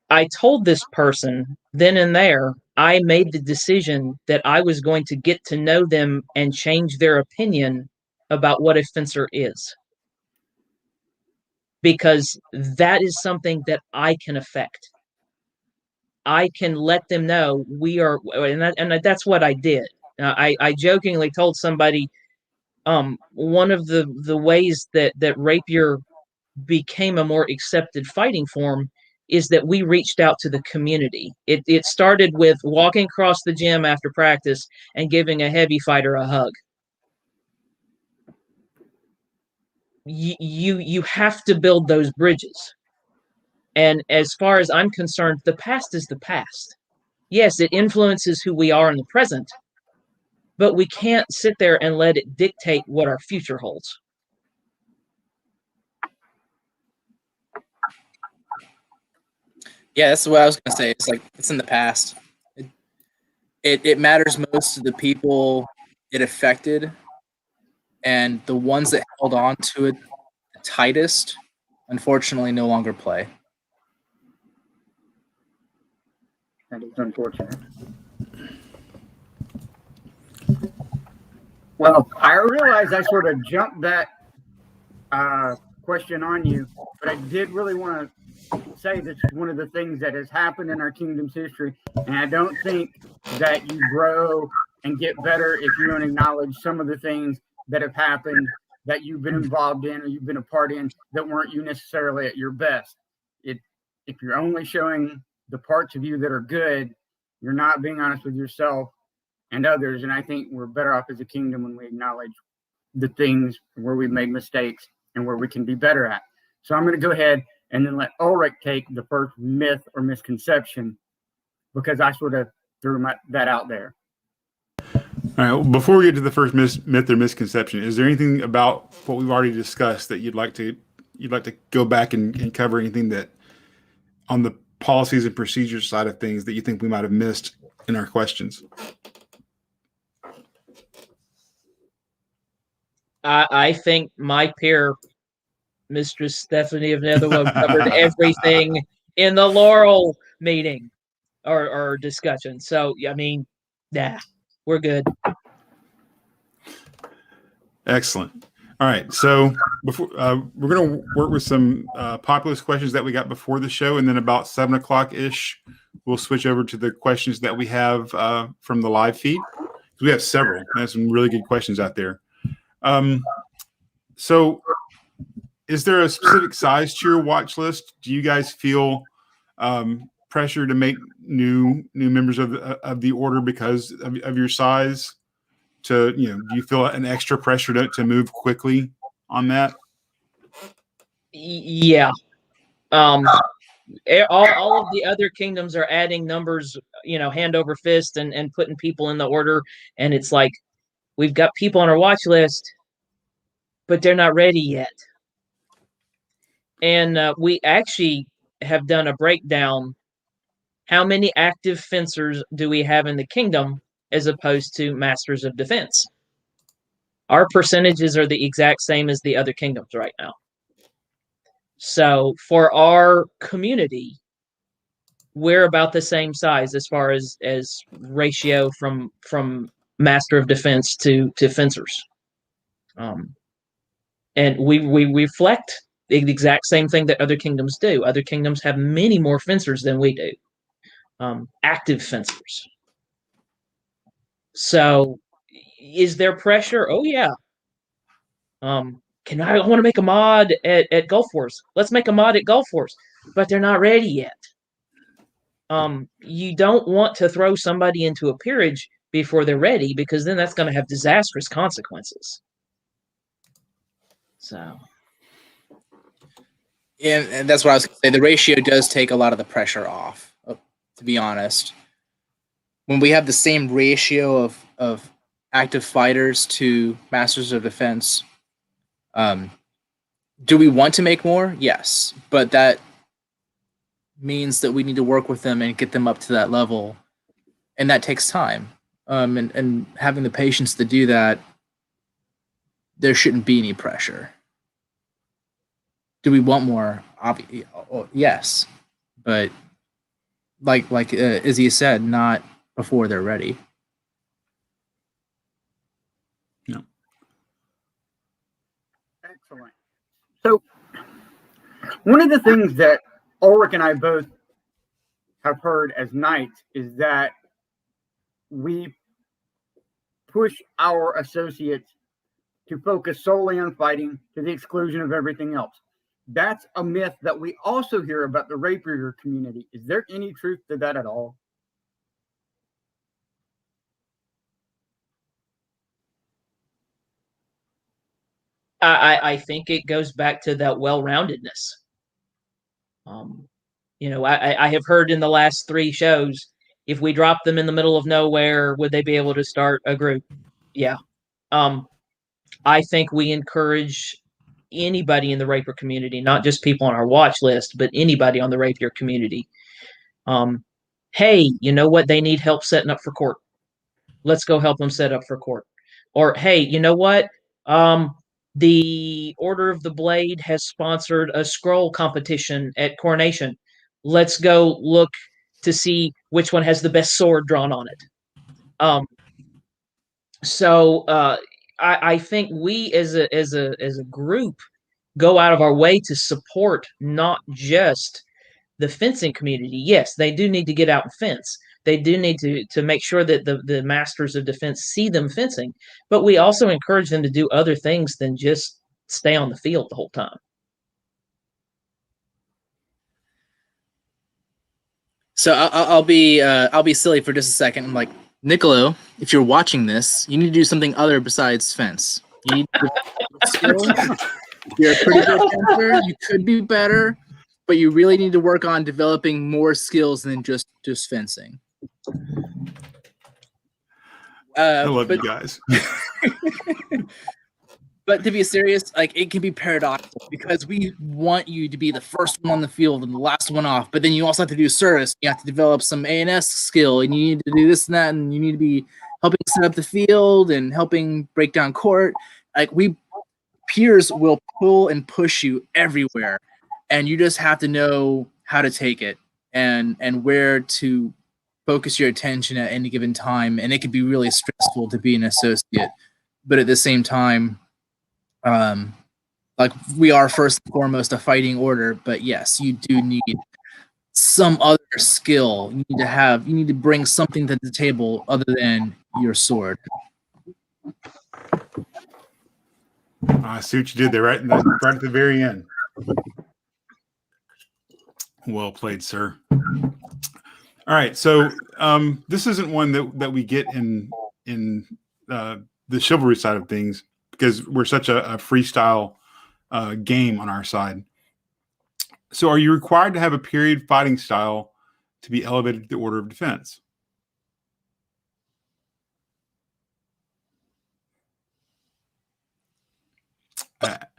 I told this person then and there, I made the decision that I was going to get to know them and change their opinion about what a fencer is. Because that is something that I can affect. I can let them know we are, and that's what I did. I jokingly told somebody, one of the ways that rapier became a more accepted fighting form is that we reached out to the community. It started with walking across the gym after practice and giving a heavy fighter a hug. You have to build those bridges. And as far as I'm concerned, the past is the past. Yes, it influences who we are in the present, but we can't sit there and let it dictate what our future holds. Yeah, that's what I was gonna say. It's like it's in the past. It matters most to the people it affected, and the ones that held on to it the tightest, unfortunately, no longer play. That is unfortunate. Well, I realize I sort of jumped that question on you, but I did really want to say that's one of the things that has happened in our kingdom's history, and I don't think that you grow and get better if you don't acknowledge some of the things that have happened that you've been involved in or you've been a part in that weren't you necessarily at your best. If you're only showing the parts of you that are good, you're not being honest with yourself and others, and I think we're better off as a kingdom when we acknowledge the things where we've made mistakes and where we can be better at. So I'm going to go ahead and then let Ulrich take the first myth or misconception, because I sort of threw that out there. All right. Well, before we get to the first myth or misconception, is there anything about what we've already discussed that you'd like to go back and cover? Anything that on the policies and procedures side of things that you think we might have missed in our questions? I think my peer, Mistress Stephanie of Netherwood, covered everything in the Laurel meeting or discussion. So, I mean, we're good. Excellent. All right. So before we're going to work with some populist questions that we got before the show, and then about 7 o'clock ish, we'll switch over to the questions that we have from the live feed. We have several. There's some really good questions out there. So is there a specific size to your watch list? Do you guys feel pressure to make new members of the order because of your size? Do you feel an extra pressure to move quickly on that? Yeah. All of the other kingdoms are adding numbers, hand over fist and putting people in the order. And it's like, we've got people on our watch list, but they're not ready yet. And we actually have done a breakdown. How many active fencers do we have in the kingdom as opposed to masters of defense? Our percentages are the exact same as the other kingdoms right now. So for our community, we're about the same size as far as ratio from master of defense to fencers. And we reflect the exact same thing that other kingdoms do. Other kingdoms have many more fencers than we do, active fencers. So is there pressure? Oh, yeah. I want to make a mod at Gulf Wars. Let's make a mod at Gulf Wars. But they're not ready yet. You don't want to throw somebody into a peerage before they're ready, because then that's going to have disastrous consequences. So, and that's what I was going to say. The ratio does take a lot of the pressure off, to be honest. When we have the same ratio of active fighters to masters of defense, do we want to make more? Yes, but that means that we need to work with them and get them up to that level, and that takes time. And having the patience to do that, there shouldn't be any pressure. Do we want more? Yes, but like Izzy said, not before they're ready. No. Excellent. So, one of the things that Ulrich and I both have heard as knights is that we push our associates to focus solely on fighting to the exclusion of everything else. That's a myth that we also hear about the rapier community. Is there any truth to that at all? I think it goes back to that well-roundedness. I have heard in the last 3 shows, if we drop them in the middle of nowhere, would they be able to start a group? Yeah. I think we encourage anybody in the rapier community, not just people on our watch list, but anybody on the rapier community. Hey, you know what? They need help setting up for court. Let's go help them set up for court. Or, hey, you know what? The Order of the Blade has sponsored a scroll competition at Coronation. Let's go look to see which one has the best sword drawn on it. So I think we as a group go out of our way to support not just the fencing community. Yes, they do need to get out and fence. They do need to make sure that the masters of defense see them fencing, but we also encourage them to do other things than just stay on the field the whole time. So I'll be silly for just a second. I'm like, Nicolo, if you're watching this, you need to do something other besides fence. You need to skill. You're a pretty good fencer. You could be better, but you really need to work on developing more skills than just fencing. I love you guys. But to be serious, like, it can be paradoxical because we want you to be the first one on the field and the last one off, but then you also have to do service. You have to develop some A&S skill, and you need to do this and that, and you need to be helping set up the field and helping break down court. Like, peers will pull and push you everywhere, and you just have to know how to take it and where to focus your attention at any given time. And it can be really stressful to be an associate, but at the same time, like, we are first and foremost a fighting order, but yes, you do need some other skill. You need to bring something to the table other than your sword. I see what you did there, right at the very end. Well played, sir. All right, so this isn't one that we get in the chivalry side of things, because we're such a freestyle game on our side. So are you required to have a period fighting style to be elevated to the Order of Defense?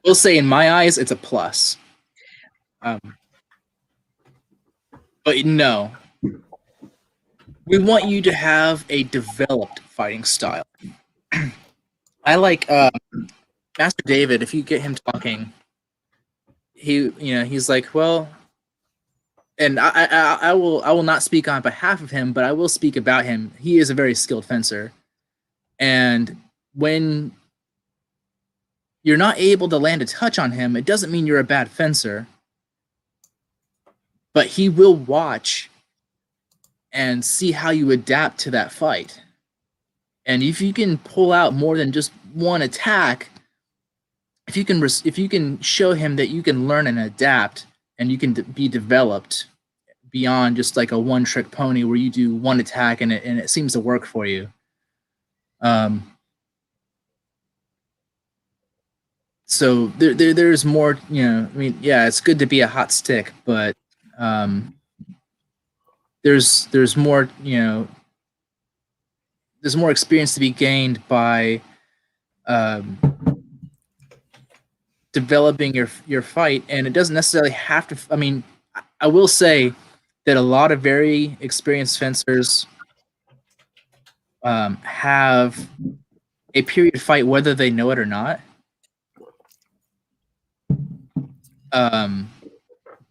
We'll say, in my eyes, it's a plus. But no. We want you to have a developed fighting style. I like Master David. If you get him talking, he's like, well, and I will not speak on behalf of him, but I will speak about him. He is a very skilled fencer, and when you're not able to land a touch on him, it doesn't mean you're a bad fencer, but he will watch and see how you adapt to that fight. And if you can pull out more than just one attack, if you can show him that you can learn and adapt, and you can be developed beyond just like a one-trick pony where you do one attack and it seems to work for you. So there's more, you know, I mean, yeah, it's good to be a hot stick, but there's more, you know, there's more experience to be gained by developing your fight, and it doesn't necessarily have to. I mean, I will say that a lot of very experienced fencers have a period fight whether they know it or not.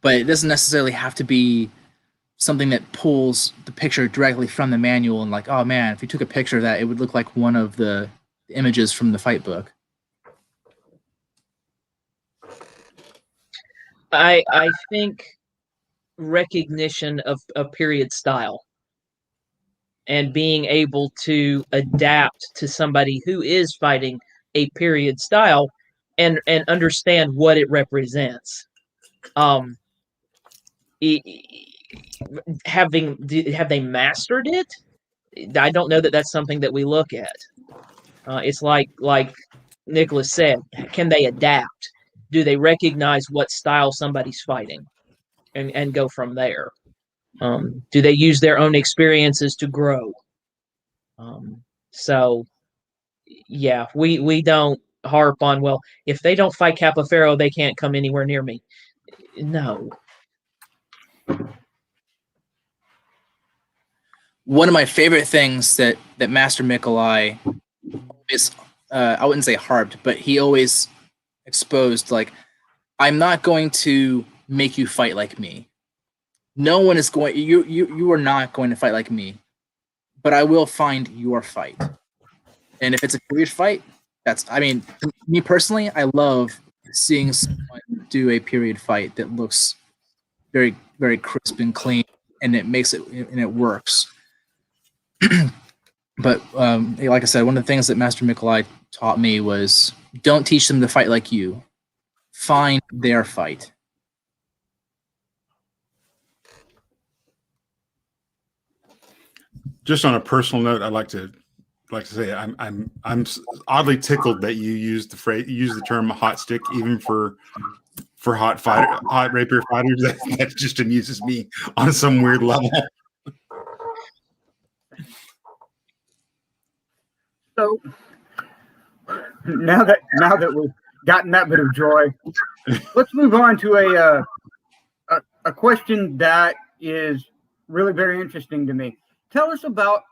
But it doesn't necessarily have to be something that pulls the picture directly from the manual and like, oh man, if you took a picture of that, it would look like one of the images from the fight book. I think recognition of a period style and being able to adapt to somebody who is fighting a period style and understand what it represents. Have they mastered it? I don't know that that's something that we look at. It's like Nicholas said, can they adapt? Do they recognize what style somebody's fighting and go from there? Do they use their own experiences to grow? So, yeah, we don't harp on, well, if they don't fight Capoferro, they can't come anywhere near me. No. One of my favorite things that Master Nikolai is, I wouldn't say harped, but he always exposed, like, I'm not going to make you fight like me. No one is going, you are not going to fight like me, but I will find your fight. And if it's a period fight, I mean, me personally, I love seeing someone do a period fight that looks very, very crisp and clean, and it makes it, and it works. But like I said, one of the things that Master Nikolai taught me was don't teach them to fight like you. Find their fight. Just on a personal note, I'd like to say I'm oddly tickled that you use the term hot stick even for hot rapier fighters. That just amuses me on some weird level. So now that we've gotten that bit of joy, let's move on to a question that is really very interesting to me. Tell us about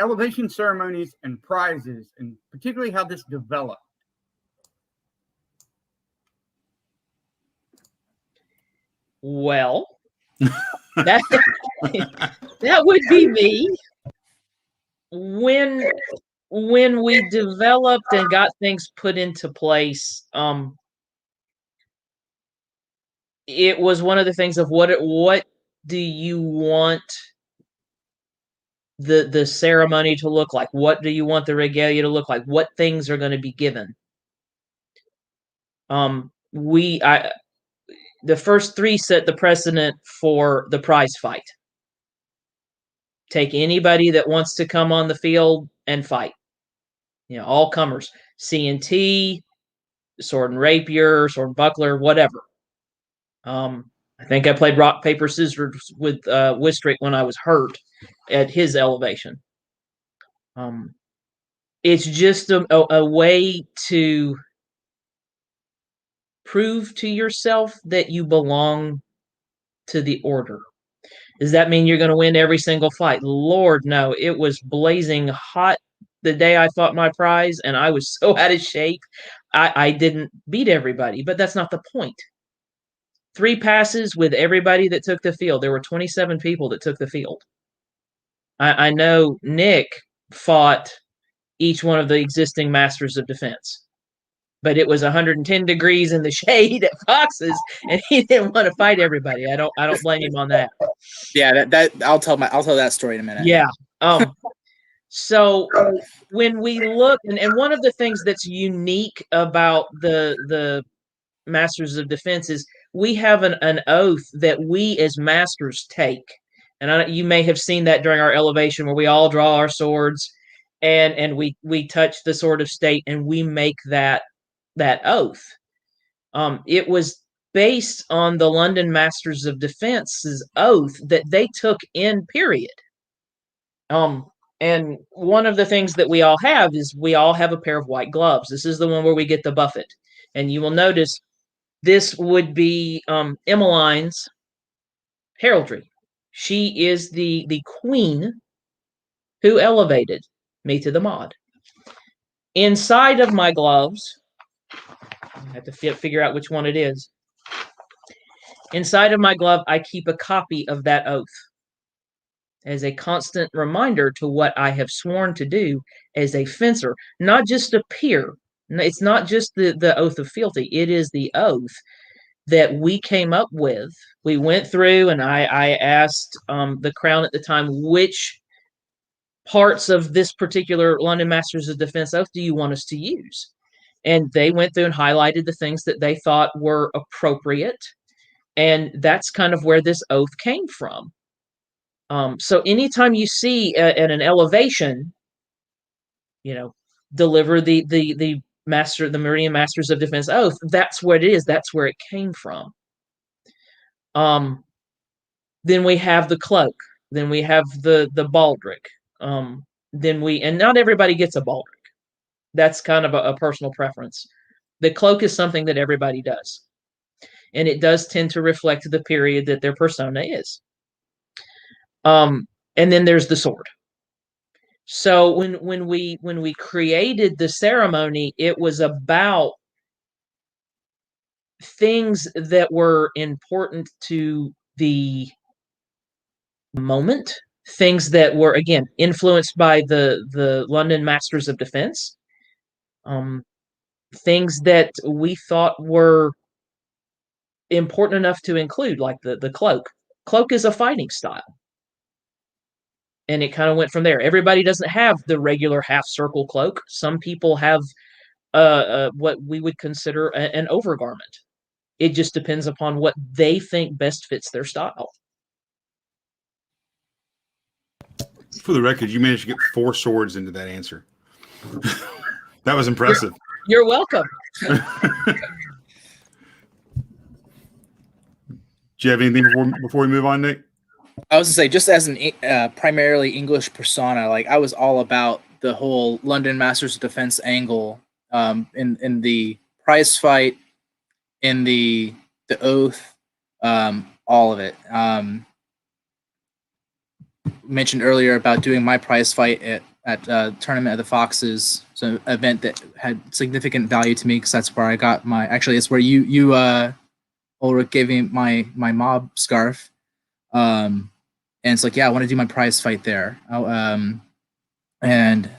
elevation ceremonies and prizes, and particularly how this developed. Well, that would be me. When we developed and got things put into place, it was one of the things of what do you want the ceremony to look like? What do you want the regalia to look like? What things are going to be given? The first three set the precedent for the prize fight. Take anybody that wants to come on the field and fight. You know, all comers. C&T, sword and rapier, sword and buckler, whatever. I think I played rock, paper, scissors with Wistrick when I was hurt at his elevation. It's just a way to prove to yourself that you belong to the order. Does that mean you're going to win every single fight? Lord, no. It was blazing hot the day I fought my prize, and I was so out of shape. I didn't beat everybody, but that's not the point. 3 passes with everybody that took the field. There were 27 people that took the field. I know Nick fought each one of the existing masters of defense, but it was 110 degrees in the shade at Fox's, and he didn't want to fight everybody. I don't blame him on that. Yeah, that I'll tell that story in a minute. Yeah. So when we look, and one of the things that's unique about the Masters of Defense is we have an oath that we as masters take. And you may have seen that during our elevation where we all draw our swords and we touch the sword of state and we make that oath. It was based on the London Masters of Defense's oath that they took in period. And one of the things that we all have is we all have a pair of white gloves. This is the one where we get the buffet. And you will notice this would be Emmeline's heraldry. She is the queen who elevated me to the mod. Inside of my gloves, I have to figure out which one it is. Inside of my glove, I keep a copy of that oath as a constant reminder to what I have sworn to do as a fencer, not just a peer. It's not just the oath of fealty. It is the oath that we came up with. We went through and I asked the Crown at the time, which parts of this particular London Masters of Defense oath do you want us to use? And they went through and highlighted the things that they thought were appropriate. And that's kind of where this oath came from. So anytime you see at an elevation, deliver the Meridian Masters of Defense oath, that's what it is. That's where it came from. Then we have the cloak. Then we have the baldric. And not everybody gets a baldric. That's kind of a personal preference. The cloak is something that everybody does. And it does tend to reflect the period that their persona is. And then there's the sword. So when we created the ceremony, it was about things that were important to the moment, things that were, again, influenced by the London Masters of Defense, things that we thought were important enough to include, like the cloak. Cloak is a fighting style. And it kind of went from there. Everybody doesn't have the regular half-circle cloak. Some people have what we would consider an overgarment. It just depends upon what they think best fits their style. For the record, you managed to get 4 swords into that answer. That was impressive. You're welcome. Do you have anything before we move on, Nick? I was to say, just as an primarily English persona, like I was all about the whole London Masters of Defense angle, in the prize fight, in the oath, all of it. Mentioned earlier about doing my prize fight at Tournament of the Foxes, so an event that had significant value to me because that's where I got my. Actually, it's where you Ulrich gave me my mob scarf. And it's like, yeah, I want to do my prize fight there. And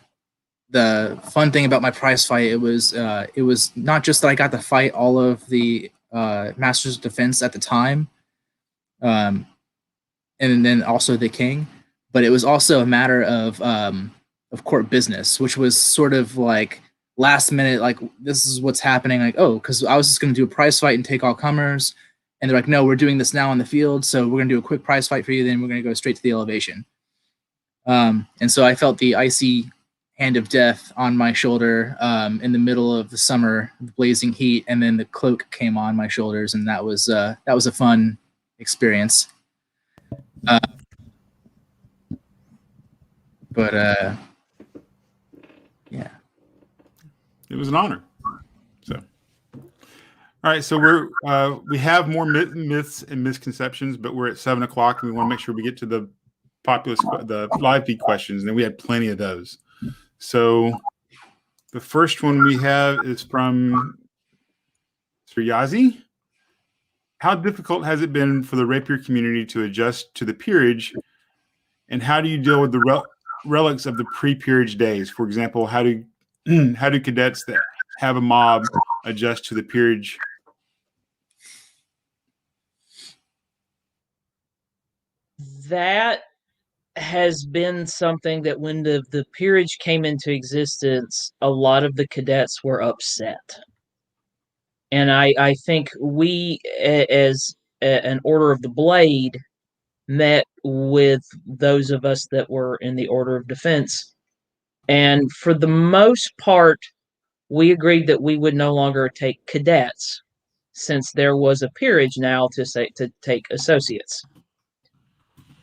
the fun thing about my prize fight, it was not just that I got to fight all of the Masters of Defense at the time, and then also the king, but it was also a matter of court business, which was sort of like last minute, like this is what's happening. Like, oh, because I was just going to do a prize fight and take all comers. And they're like, no, we're doing this now on the field, so we're going to do a quick prize fight for you, then we're going to go straight to the elevation. And so I felt the icy hand of death on my shoulder in the middle of the summer, blazing heat, and then the cloak came on my shoulders, and that was a fun experience. Yeah. It was an honor. So. All right, so we have more myths and misconceptions, but we're at 7:00, and we want to make sure we get to the live feed questions, and then we had plenty of those. So the first one we have is from Sriyazi. How difficult has it been for the rapier community to adjust to the peerage, and how do you deal with the relics of the pre-peerage days? For example, how do cadets that have a mob adjust to the peerage? That has been something that when the peerage came into existence, a lot of the cadets were upset. And I think we, as an Order of the Blade, met with those of us that were in the Order of Defense. And for the most part, we agreed that we would no longer take cadets. since there was a peerage now to take associates.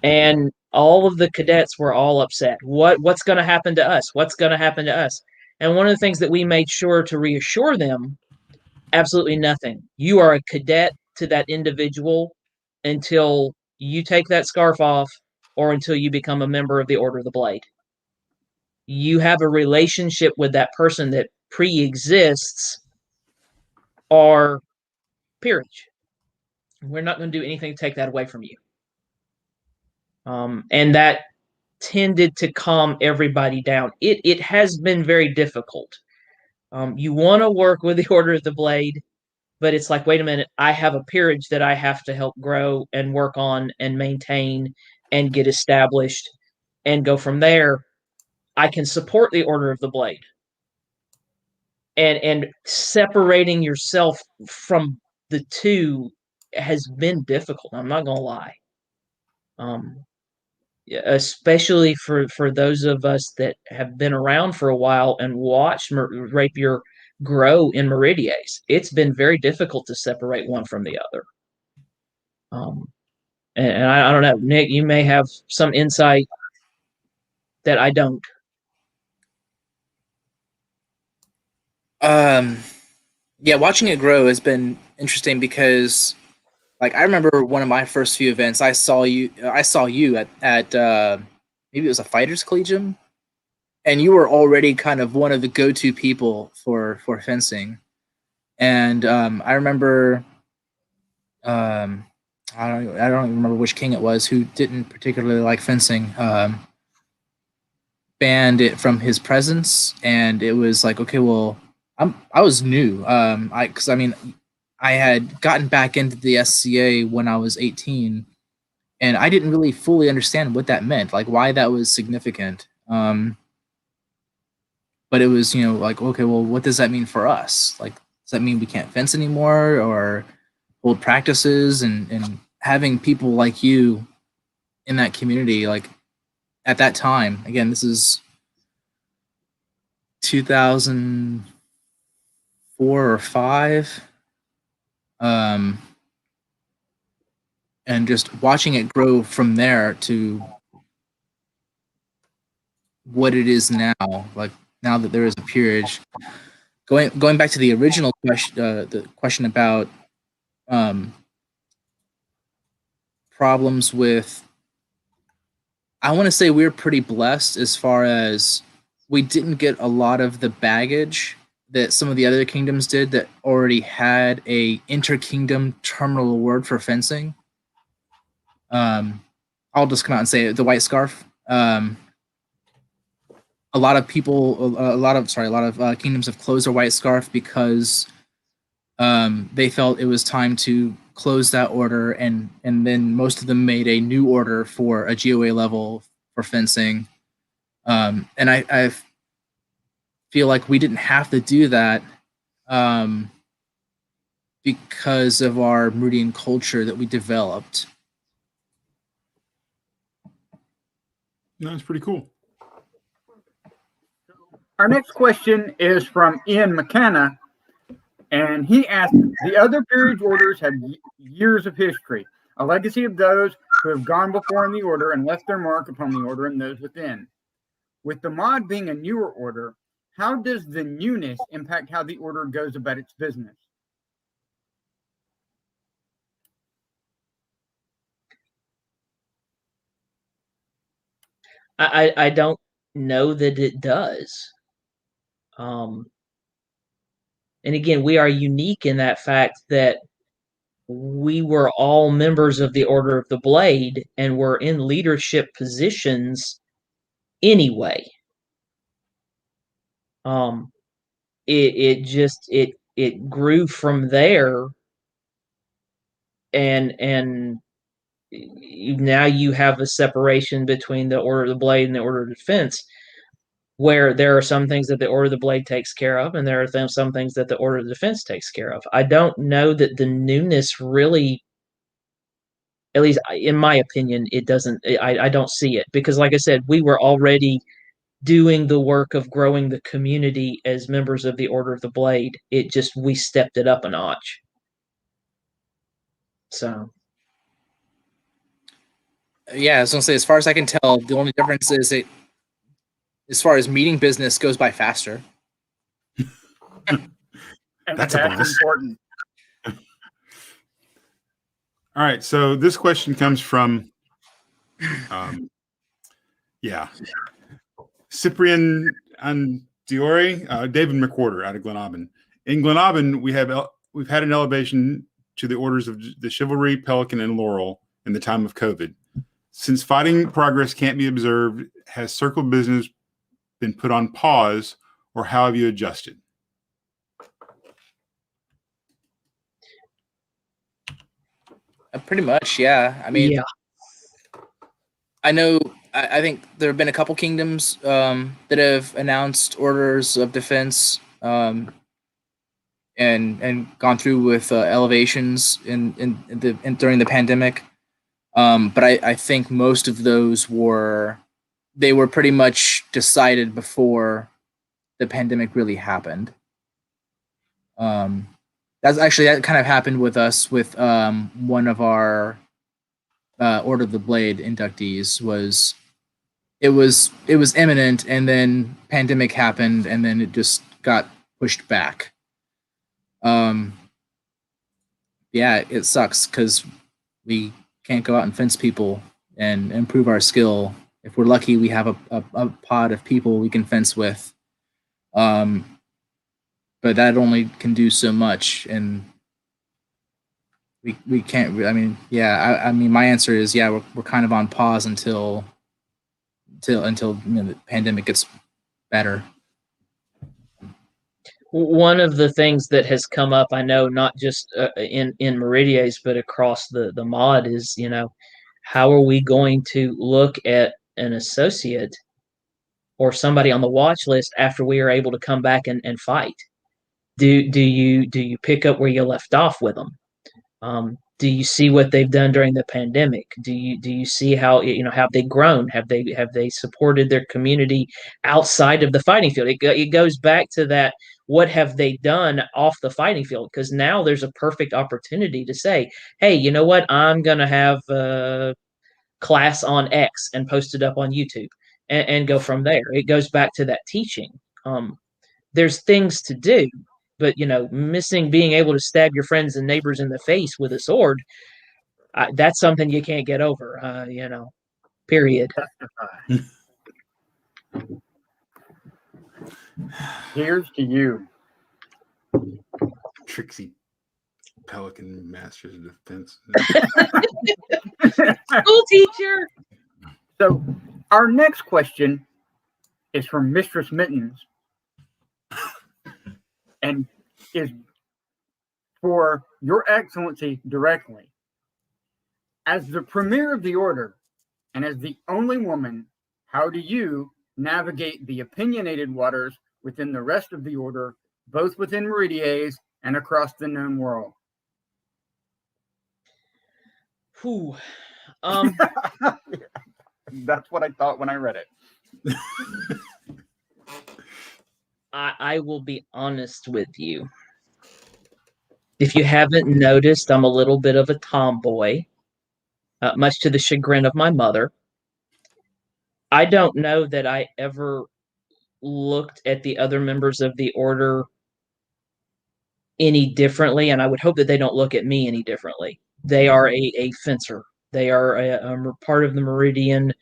And all of the cadets were all upset. What's going to happen to us? What's going to happen to us? And one of the things that we made sure to reassure them, absolutely nothing. You are a cadet to that individual until you take that scarf off or until you become a member of the Order of the Blade. You have a relationship with that person that pre-exists our peerage. We're not going to do anything to take that away from you. And that tended to calm everybody down. It has been very difficult. You want to work with the Order of the Blade, but it's like, wait a minute, I have a peerage that I have to help grow and work on and maintain and get established and go from there. I can support the Order of the Blade. And separating yourself from the two has been difficult. I'm not gonna lie. Especially for those of us that have been around for a while and watched Rapier grow in Meridies, it's been very difficult to separate one from the other. And I don't know, Nick, you may have some insight that I don't. Yeah, watching it grow has been interesting because, like, I remember one of my first few events. I saw you at maybe it was a Fighters Collegium, and you were already kind of one of the go-to people for fencing. And I remember, I don't remember which king it was who didn't particularly like fencing. Banned it from his presence, and it was like, okay, well, I was new. Because I had gotten back into the SCA when I was 18, and I didn't really fully understand what that meant, like why that was significant. But it was, like, okay, well, what does that mean for us? Like, does that mean we can't fence anymore or hold practices? And having people like you in that community, like at that time, again, this is 2004 or 5. And just watching it grow from there to what it is now, like now that there is a peerage. Going back to the original question, the question about problems with, I want to say we're pretty blessed as far as we didn't get a lot of the baggage that some of the other kingdoms did that already had a inter-kingdom terminal award for fencing. I'll just come out and say it, the white scarf. A lot of kingdoms have closed their white scarf because they felt it was time to close that order, and then most of them made a new order for a GOA level for fencing. And I feel like we didn't have to do that because of our Meridian culture that we developed. No, it's pretty cool. Our next question is from Ian McKenna, and he asked, the other peerage orders have years of history, a legacy of those who have gone before in the order and left their mark upon the order and those within. With the mod being a newer order, how does the newness impact how the order goes about its business? I don't know that it does. And again, we are unique in that fact that we were all members of the Order of the Blade and were in leadership positions anyway. It grew from there, and now you have a separation between the Order of the Blade and the Order of Defense, where there are some things that the Order of the Blade takes care of, and there are some things that the Order of Defense takes care of. I don't know that the newness really, at least in my opinion, it doesn't. I don't see it, because, like I said, we were already doing the work of growing the community as members of the Order of the Blade. We stepped it up a notch. So Yeah, I was gonna say, as far as I can tell, the only difference is as far as meeting business goes by faster. And That's a bonus. important. All right. So this question comes from, Cyprian Andiore, David McWhorter out of Glenaubin. In Glenaubin, we've had an elevation to the orders of the Chivalry, Pelican, and Laurel in the time of COVID. Since fighting progress can't be observed, has Circle business been put on pause, or how have you adjusted? Pretty much, yeah. I mean, yeah, I know. I think there have been a couple kingdoms that have announced orders of defense and gone through with elevations during the pandemic. But I think most of those were pretty much decided before the pandemic really happened. That kind of happened with us with one of our Order of the Blade inductees. It was imminent, and then pandemic happened, and then it just got pushed back. Yeah, it sucks because we can't go out and fence people and improve our skill. If we're lucky, we have a pod of people we can fence with. But that only can do so much, and we can't. I mean, yeah. I mean, my answer is yeah. We're kind of on pause until the pandemic gets better. one of the things that has come up, I know, not just in Meridies, but across the mod is, how are we going to look at an associate or somebody on the watch list after we are able to come back and fight? Do you pick up where you left off with them? Do you see what they've done during the pandemic? Do you see how have they grown? Have they supported their community outside of the fighting field? It goes back to that. What have they done off the fighting field? Because now there's a perfect opportunity to say, hey, you know what? I'm gonna have class on X and post it up on YouTube and go from there. It goes back to that teaching. There's things to do, but missing being able to stab your friends and neighbors in the face with a sword, that's something you can't get over. Period. Here's to you. Trixie Pelican Masters of Defense. School teacher. So our next question is from Mistress Mittens and is for Your Excellency directly. As the premier of the order and as the only woman, how do you navigate the opinionated waters within the rest of the order, both within Meridies and across the known world? Whew. That's what I thought when I read it. I will be honest with you. If you haven't noticed, I'm a little bit of a tomboy, much to the chagrin of my mother. I don't know that I ever looked at the other members of the order any differently, and I would hope that they don't look at me any differently. They are a fencer. They are a part of the Meridian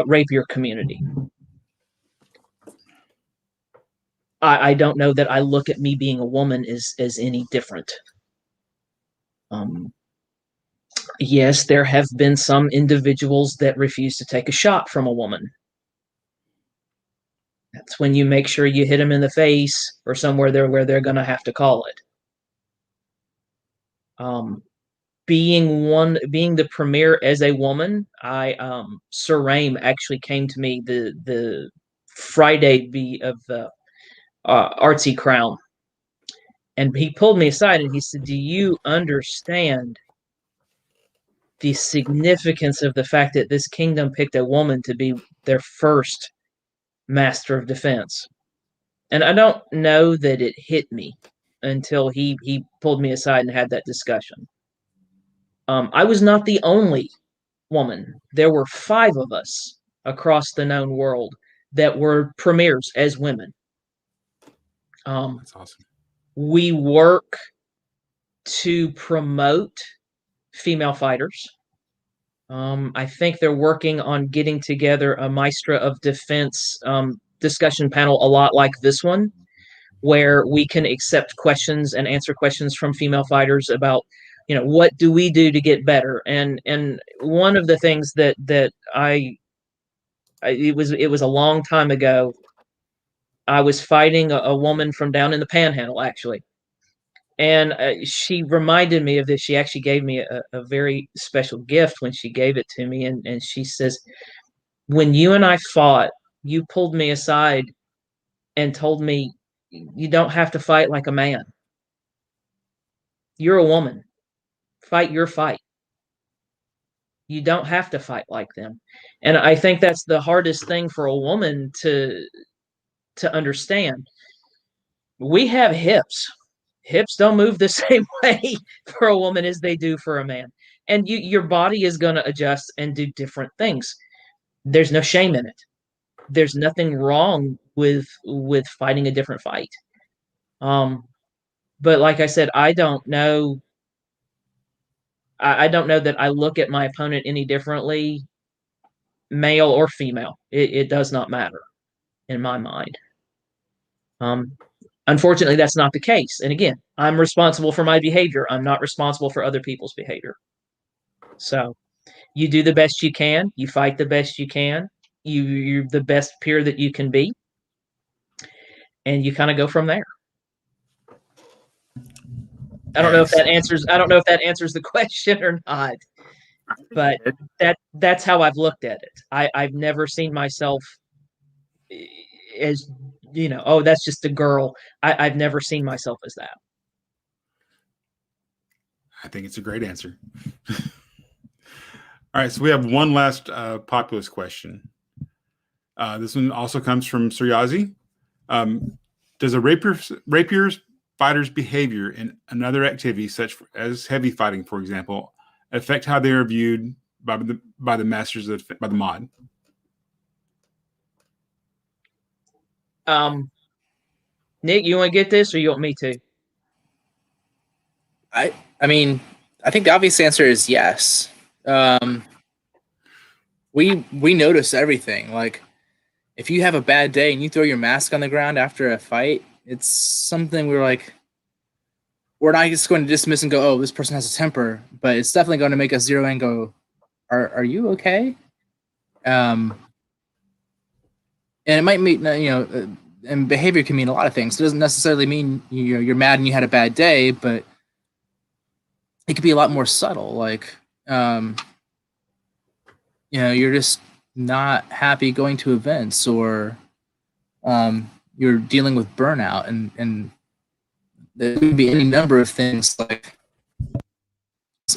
rapier community. I don't know that I look at me being a woman as any different. Yes, there have been some individuals that refuse to take a shot from a woman. That's when you make sure you hit them in the face or somewhere there where they're going to have to call it. Being the premier as a woman, Sir Rame actually came to me the Friday of the Artsy Crown, and he pulled me aside and he said, "Do you understand the significance of the fact that this kingdom picked a woman to be their first master of defense?" And I don't know that it hit me until he pulled me aside and had that discussion. I was not the only woman. There were 5 of us across the known world that were premiers as women. That's awesome. We work to promote female fighters. I think they're working on getting together a Maestra of Defense discussion panel a lot like this one, where we can accept questions and answer questions from female fighters about, what do we do to get better? And one of the things that it was a long time ago. I was fighting a woman from down in the Panhandle, actually, and she reminded me of this. She actually gave me a very special gift when she gave it to me, and she says, "When you and I fought, you pulled me aside and told me you don't have to fight like a man. You're a woman. Fight your fight. You don't have to fight like them." And I think that's the hardest thing for a woman to understand. We have hips. Hips don't move the same way for a woman as they do for a man. And your body is going to adjust and do different things. There's no shame in it. There's nothing wrong with fighting a different fight. But like I said, I don't know. I don't know that I look at my opponent any differently, male or female. It does not matter in my mind. Unfortunately, that's not the case. And again, I'm responsible for my behavior. I'm not responsible for other people's behavior. So you do the best you can. You fight the best you can. You're the best peer that you can be. And you kind of go from there. I don't know if that answers the question or not. But that's how I've looked at it. I've never seen myself as, oh, that's just a girl. I've never seen myself as that. I think it's a great answer. All right, so we have one last populist question. This one also comes from Suryazi. Does a rapier's fighter's behavior in another activity, such as heavy fighting, for example, affect how they are viewed by the masters by the mod? Nick, you want to get this, or you want me to? I mean, I think the obvious answer is yes. We notice everything. Like, if you have a bad day and you throw your mask on the ground after a fight, it's something we're not just going to dismiss and go, "Oh, this person has a temper," but it's definitely going to make us zero in and go, "Are you okay?" And it might mean, and behavior can mean a lot of things. It doesn't necessarily mean you're mad and you had a bad day, but it could be a lot more subtle. Like, you're just not happy going to events, or you're dealing with burnout, and there could be any number of things, like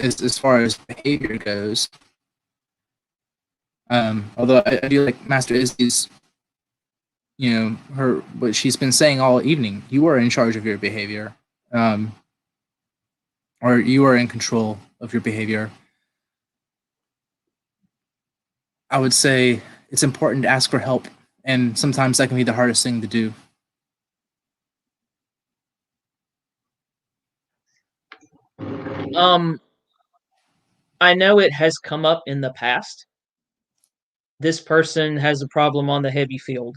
as far as behavior goes. Although I do like Master Izzy's, what she's been saying all evening. You are in charge of your behavior, or you are in control of your behavior. I would say it's important to ask for help, and sometimes that can be the hardest thing to do. I know it has come up in the past. This person has a problem on the heavy field,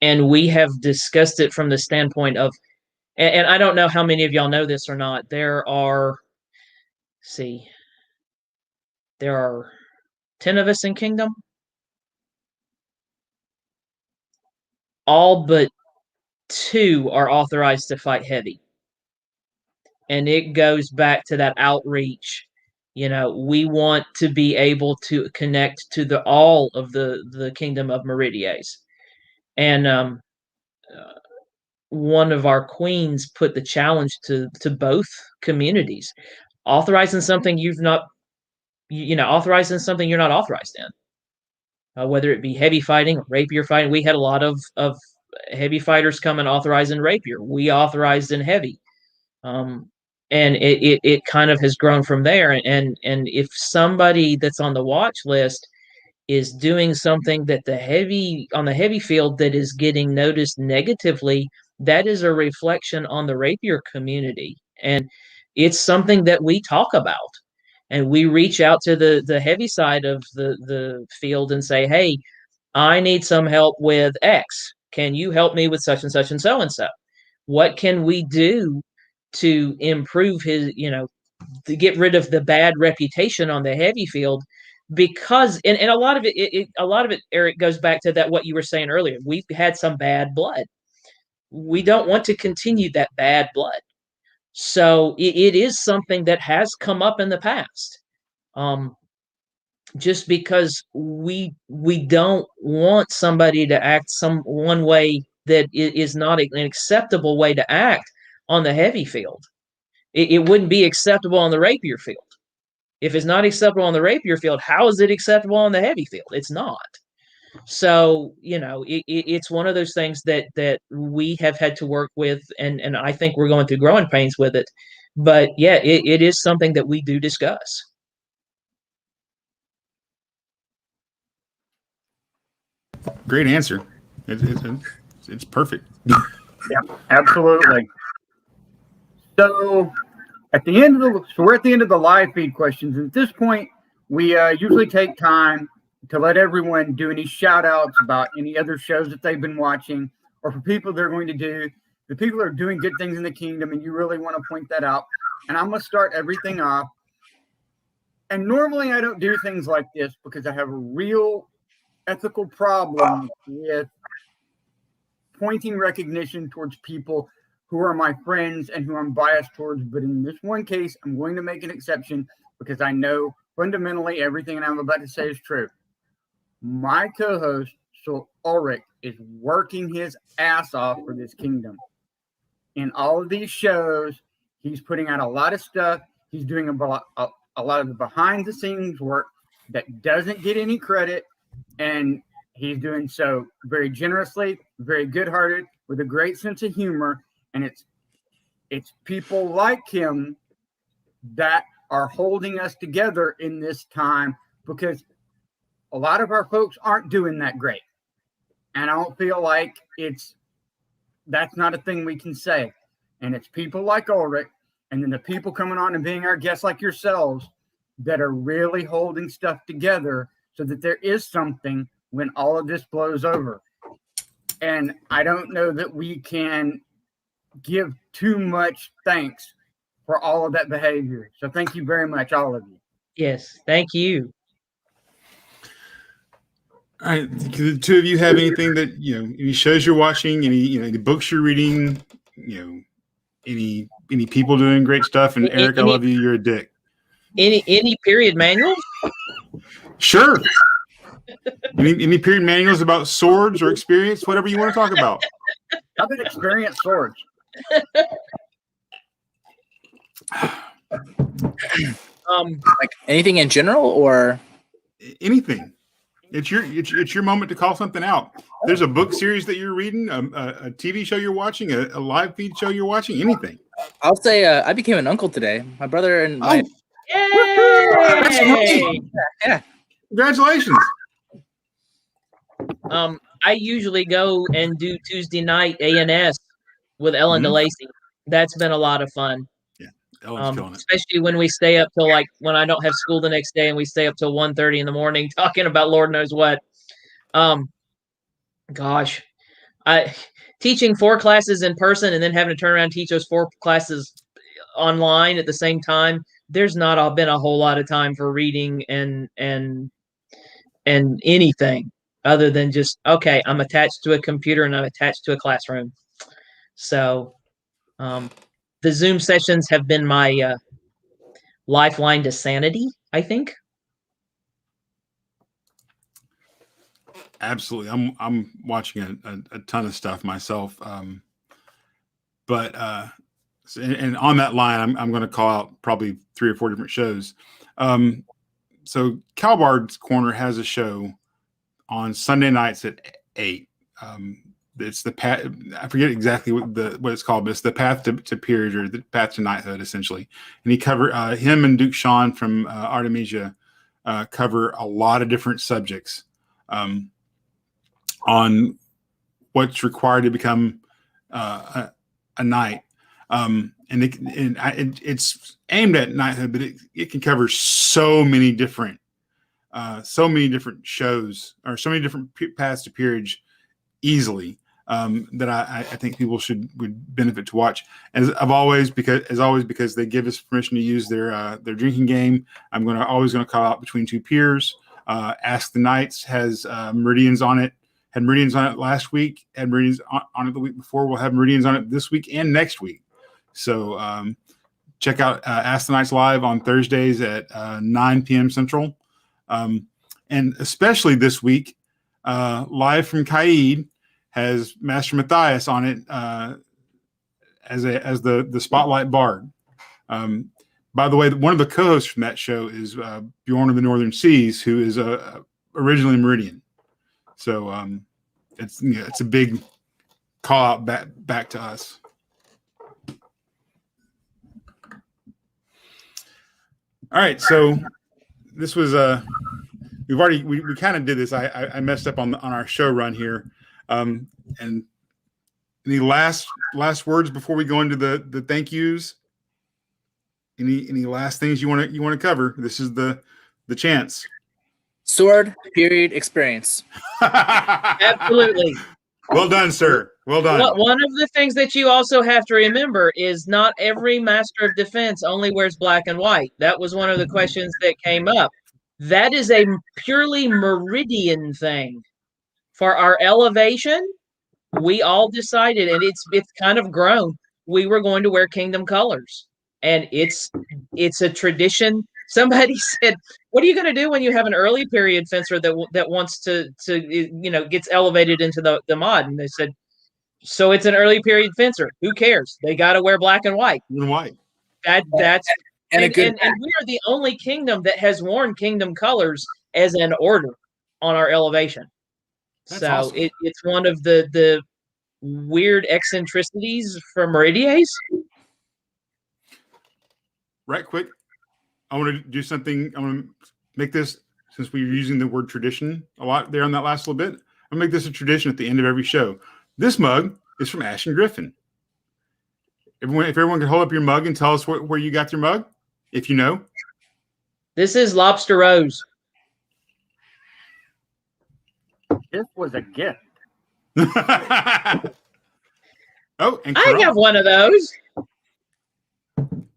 and we have discussed it from the standpoint of, and I don't know how many of y'all know this or not. There are 10 of us in Kingdom. All but 2 are authorized to fight heavy. And it goes back to that outreach. We want to be able to connect to all of the Kingdom of Meridies. And one of our queens put the challenge to both communities, authorizing something authorizing something you're not authorized in, whether it be heavy fighting or rapier fighting. We had a lot of heavy fighters come and authorize in rapier. We authorized in heavy. and it kind of has grown from there. And if somebody that's on the watch list is doing something that on the heavy field that is getting noticed negatively, that is a reflection on the rapier community, and it's something that we talk about, and we reach out to the heavy side of the field and say, hey, I need some help with X. Can you help me with such and such and so and so? What can we do to improve his, to get rid of the bad reputation on the heavy field? Because and a lot of it, Eric, goes back to that what you were saying earlier. We've had some bad blood. We don't want to continue that bad blood. So it is something that has come up in the past. Just because we don't want somebody to act one way that is not an acceptable way to act on the heavy field. It wouldn't be acceptable on the rapier field. If it's not acceptable on the rapier field, how is it acceptable on the heavy field? It's not. So, it's one of those things that we have had to work with, and I think we're going through growing pains with it. But yeah, it is something that we do discuss. Great answer. It's perfect. Yep, absolutely. So we're at the end of the live feed questions. At this point, we usually take time to let everyone do any shout outs about any other shows that they've been watching, or for people they're going to do. The people are doing good things in the kingdom, and you really want to point that out. And I'm going to start everything off. And normally I don't do things like this because I have a real ethical problem with pointing recognition towards people who are my friends and who I'm biased towards. But in this one case, I'm going to make an exception because I know fundamentally everything I'm about to say is true. My co-host, Ulrich, is working his ass off for this kingdom. In all of these shows, he's putting out a lot of stuff. He's doing a lot of the behind-the-scenes work that doesn't get any credit, and he's doing so very generously, very good-hearted, with a great sense of humor. And it's people like him that are holding us together in this time, because a lot of our folks aren't doing that great. And I don't feel like that's not a thing we can say. And it's people like Ulrich, and then the people coming on and being our guests like yourselves, that are really holding stuff together so that there is something when all of this blows over. And I don't know that we can give too much thanks for all of that behavior. So thank you very much, all of you. Yes, thank you. All right, do the two of you have anything that, any shows you're watching, any books you're reading, any people doing great stuff? And Eric, I love you. You're a dick. Any period manuals? Sure. Any period manuals about swords or experience, whatever you want to talk about. How about experienced swords? Like anything in general, or anything. It's your moment to call something out. There's a book series that you're reading, a TV show you're watching, a live feed show you're watching, anything. I'll say I became an uncle today. My brother and my Yay! yeah. Congratulations. I usually go and do Tuesday night A&S with Ellen DeLacy. That's been a lot of fun. Yeah, Ellen's killing it. Especially when we stay up till when I don't have school the next day, and we stay up till 1:30 in the morning talking about Lord knows what. Gosh, teaching 4 classes in person and then having to turn around and teach those 4 classes online at the same time. There's not been a whole lot of time for reading and anything other than just, okay, I'm attached to a computer and I'm attached to a classroom. So the Zoom sessions have been my lifeline to sanity, I think. Absolutely. I'm watching a ton of stuff myself. But and on that line, I'm going to call out probably 3 or 4 different shows. So Calbard's Corner has a show on Sunday nights at 8. it's the path. I forget exactly what it's called, but it's the path to peerage, or the path to knighthood, essentially. And he covered him and Duke Sean from Artemisia cover a lot of different subjects on what's required to become a knight. It's aimed at knighthood, but it can cover so many different shows, or so many different paths to peerage easily, that I think people would benefit to watch. As always, because they give us permission to use their drinking game, I'm always going to call out Between Two Peers. Ask the Knights has meridians on it. Had meridians on it last week. Had meridians on it the week before. We'll have meridians on it this week and next week. So check out Ask the Knights live on Thursdays at 9 p.m. Central. And especially this week, live from Kaid has Master Matthias on it as the spotlight bard. By the way, one of the co-hosts from that show is Bjorn of the Northern Seas, who is originally Meridian. So it's a big call out back to us. All right, so this was we kind of did this. I messed up on our show run here. And any last words before we go into the thank yous? Any last things you want to cover? This is the chance. Sword period experience. Absolutely. Well done, sir. Well done. One of the things that you also have to remember is not every Master of Defense only wears black and white. That was one of the questions that came up. That is a purely Meridian thing. For our elevation, we all decided, and it's kind of grown, we were going to wear kingdom colors. And it's a tradition. Somebody said, what are you going to do when you have an early period fencer that wants to gets elevated into the mod? And they said, so it's an early period fencer. Who cares? They got to wear black and white. And white. And we are the only kingdom that has worn kingdom colors as an order on our elevation. That's so awesome. It's one of the weird eccentricities for Meridies. Right quick, I want to do something. I want to make this, since we were using the word tradition a lot there on that last little bit, I'm going to make this a tradition at the end of every show. This mug is from Ashton Griffin. If everyone could hold up your mug and tell us where you got your mug, if you know. This is Lobster Rose. This was a gift. Oh, and I have one of those.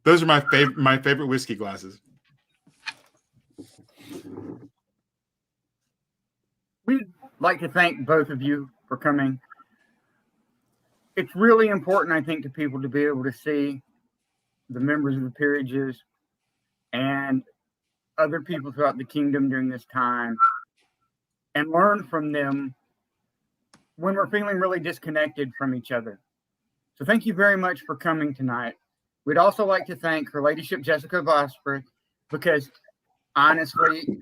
Those are my favorite whiskey glasses. We'd like to thank both of you for coming. It's really important, I think, to people to be able to see the members of the peerages and other people throughout the kingdom during this time and learn from them when we're feeling really disconnected from each other. So thank you very much for coming tonight. We'd also like to thank Her Ladyship Jessica Vosper, because honestly,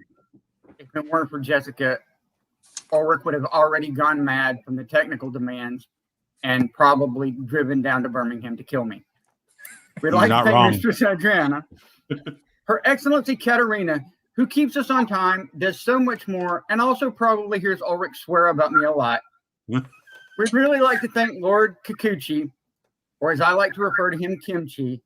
if it weren't for Jessica, Ulrich would have already gone mad from the technical demands and probably driven down to Birmingham to kill me. We'd like to thank Mistress Adriana, Her Excellency Katerina, who keeps us on time, does so much more, and also probably hears Ulrich swear about me a lot. We'd really like to thank Lord Kikuchi, or as I like to refer to him, Kimchi.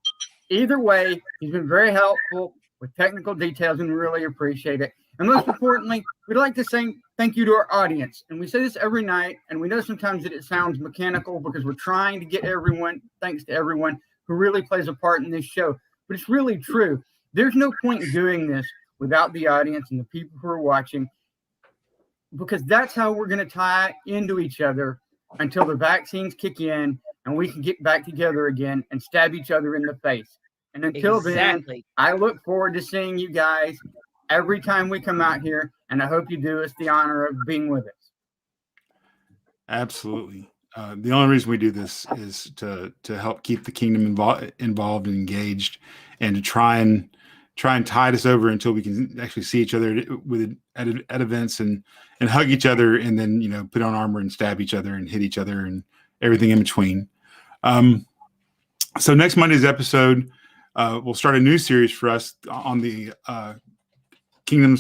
Either way, he's been very helpful with technical details, and we really appreciate it. And most importantly, we'd like to say thank you to our audience. And we say this every night, and we know sometimes that it sounds mechanical because we're trying to get everyone, thanks to everyone who really plays a part in this show. But it's really true. There's no point in doing this without the audience and the people who are watching, because that's how we're going to tie into each other until the vaccines kick in and we can get back together again and stab each other in the face. And until then, I look forward to seeing you guys every time we come out here, and I hope you do us the honor of being with us. Absolutely. The only reason we do this is to help keep the kingdom involved and engaged, and to try and try and tide us over until we can actually see each other at events and hug each other, and then, you know, put on armor and stab each other and hit each other and everything in between. So next Monday's episode, we'll start a new series for us on the Kingdom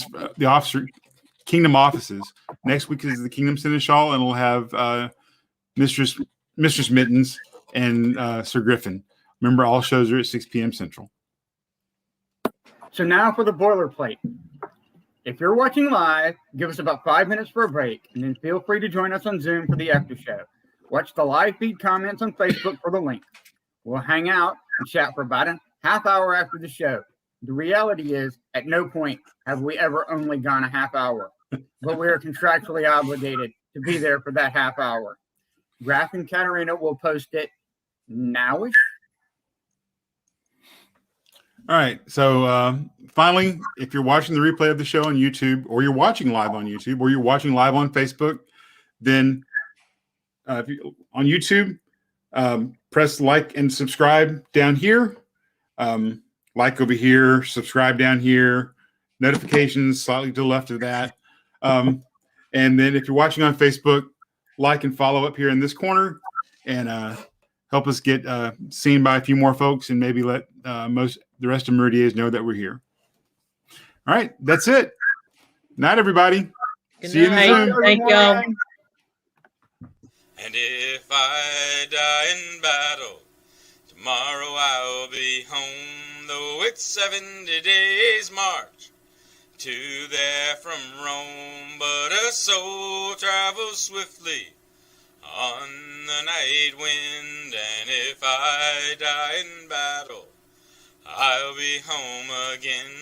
offices. Next week is the Kingdom Seneschal, and we'll have Mistress Mittens and Sir Griffin. Remember, all shows are at 6 p.m. Central. So now for the boilerplate. If you're watching live, give us about 5 minutes for a break, and then feel free to join us on Zoom for the after show. Watch the live feed comments on Facebook for the link. We'll hang out and chat for about a half hour after the show. The reality is, at no point have we ever only gone a half hour, but we are contractually obligated to be there for that half hour. Graf and Katarina will post it nowish. All right. So finally, if you're watching the replay of the show on YouTube, or you're watching live on YouTube, or you're watching live on Facebook, then if you, on YouTube, press like and subscribe down here. Like over here, subscribe down here, notifications slightly to the left of that. And then if you're watching on Facebook, like and follow up here in this corner, and help us get seen by a few more folks, and maybe let the rest of Meridians know that we're here. All right, that's it. Night, everybody. Good See you in the night. Zoom. Thank y'all. And if I die in battle, tomorrow I'll be home, though it's 70 days march to there from Rome. But a soul travels swiftly on the night wind, and if I die in battle, I'll be home again.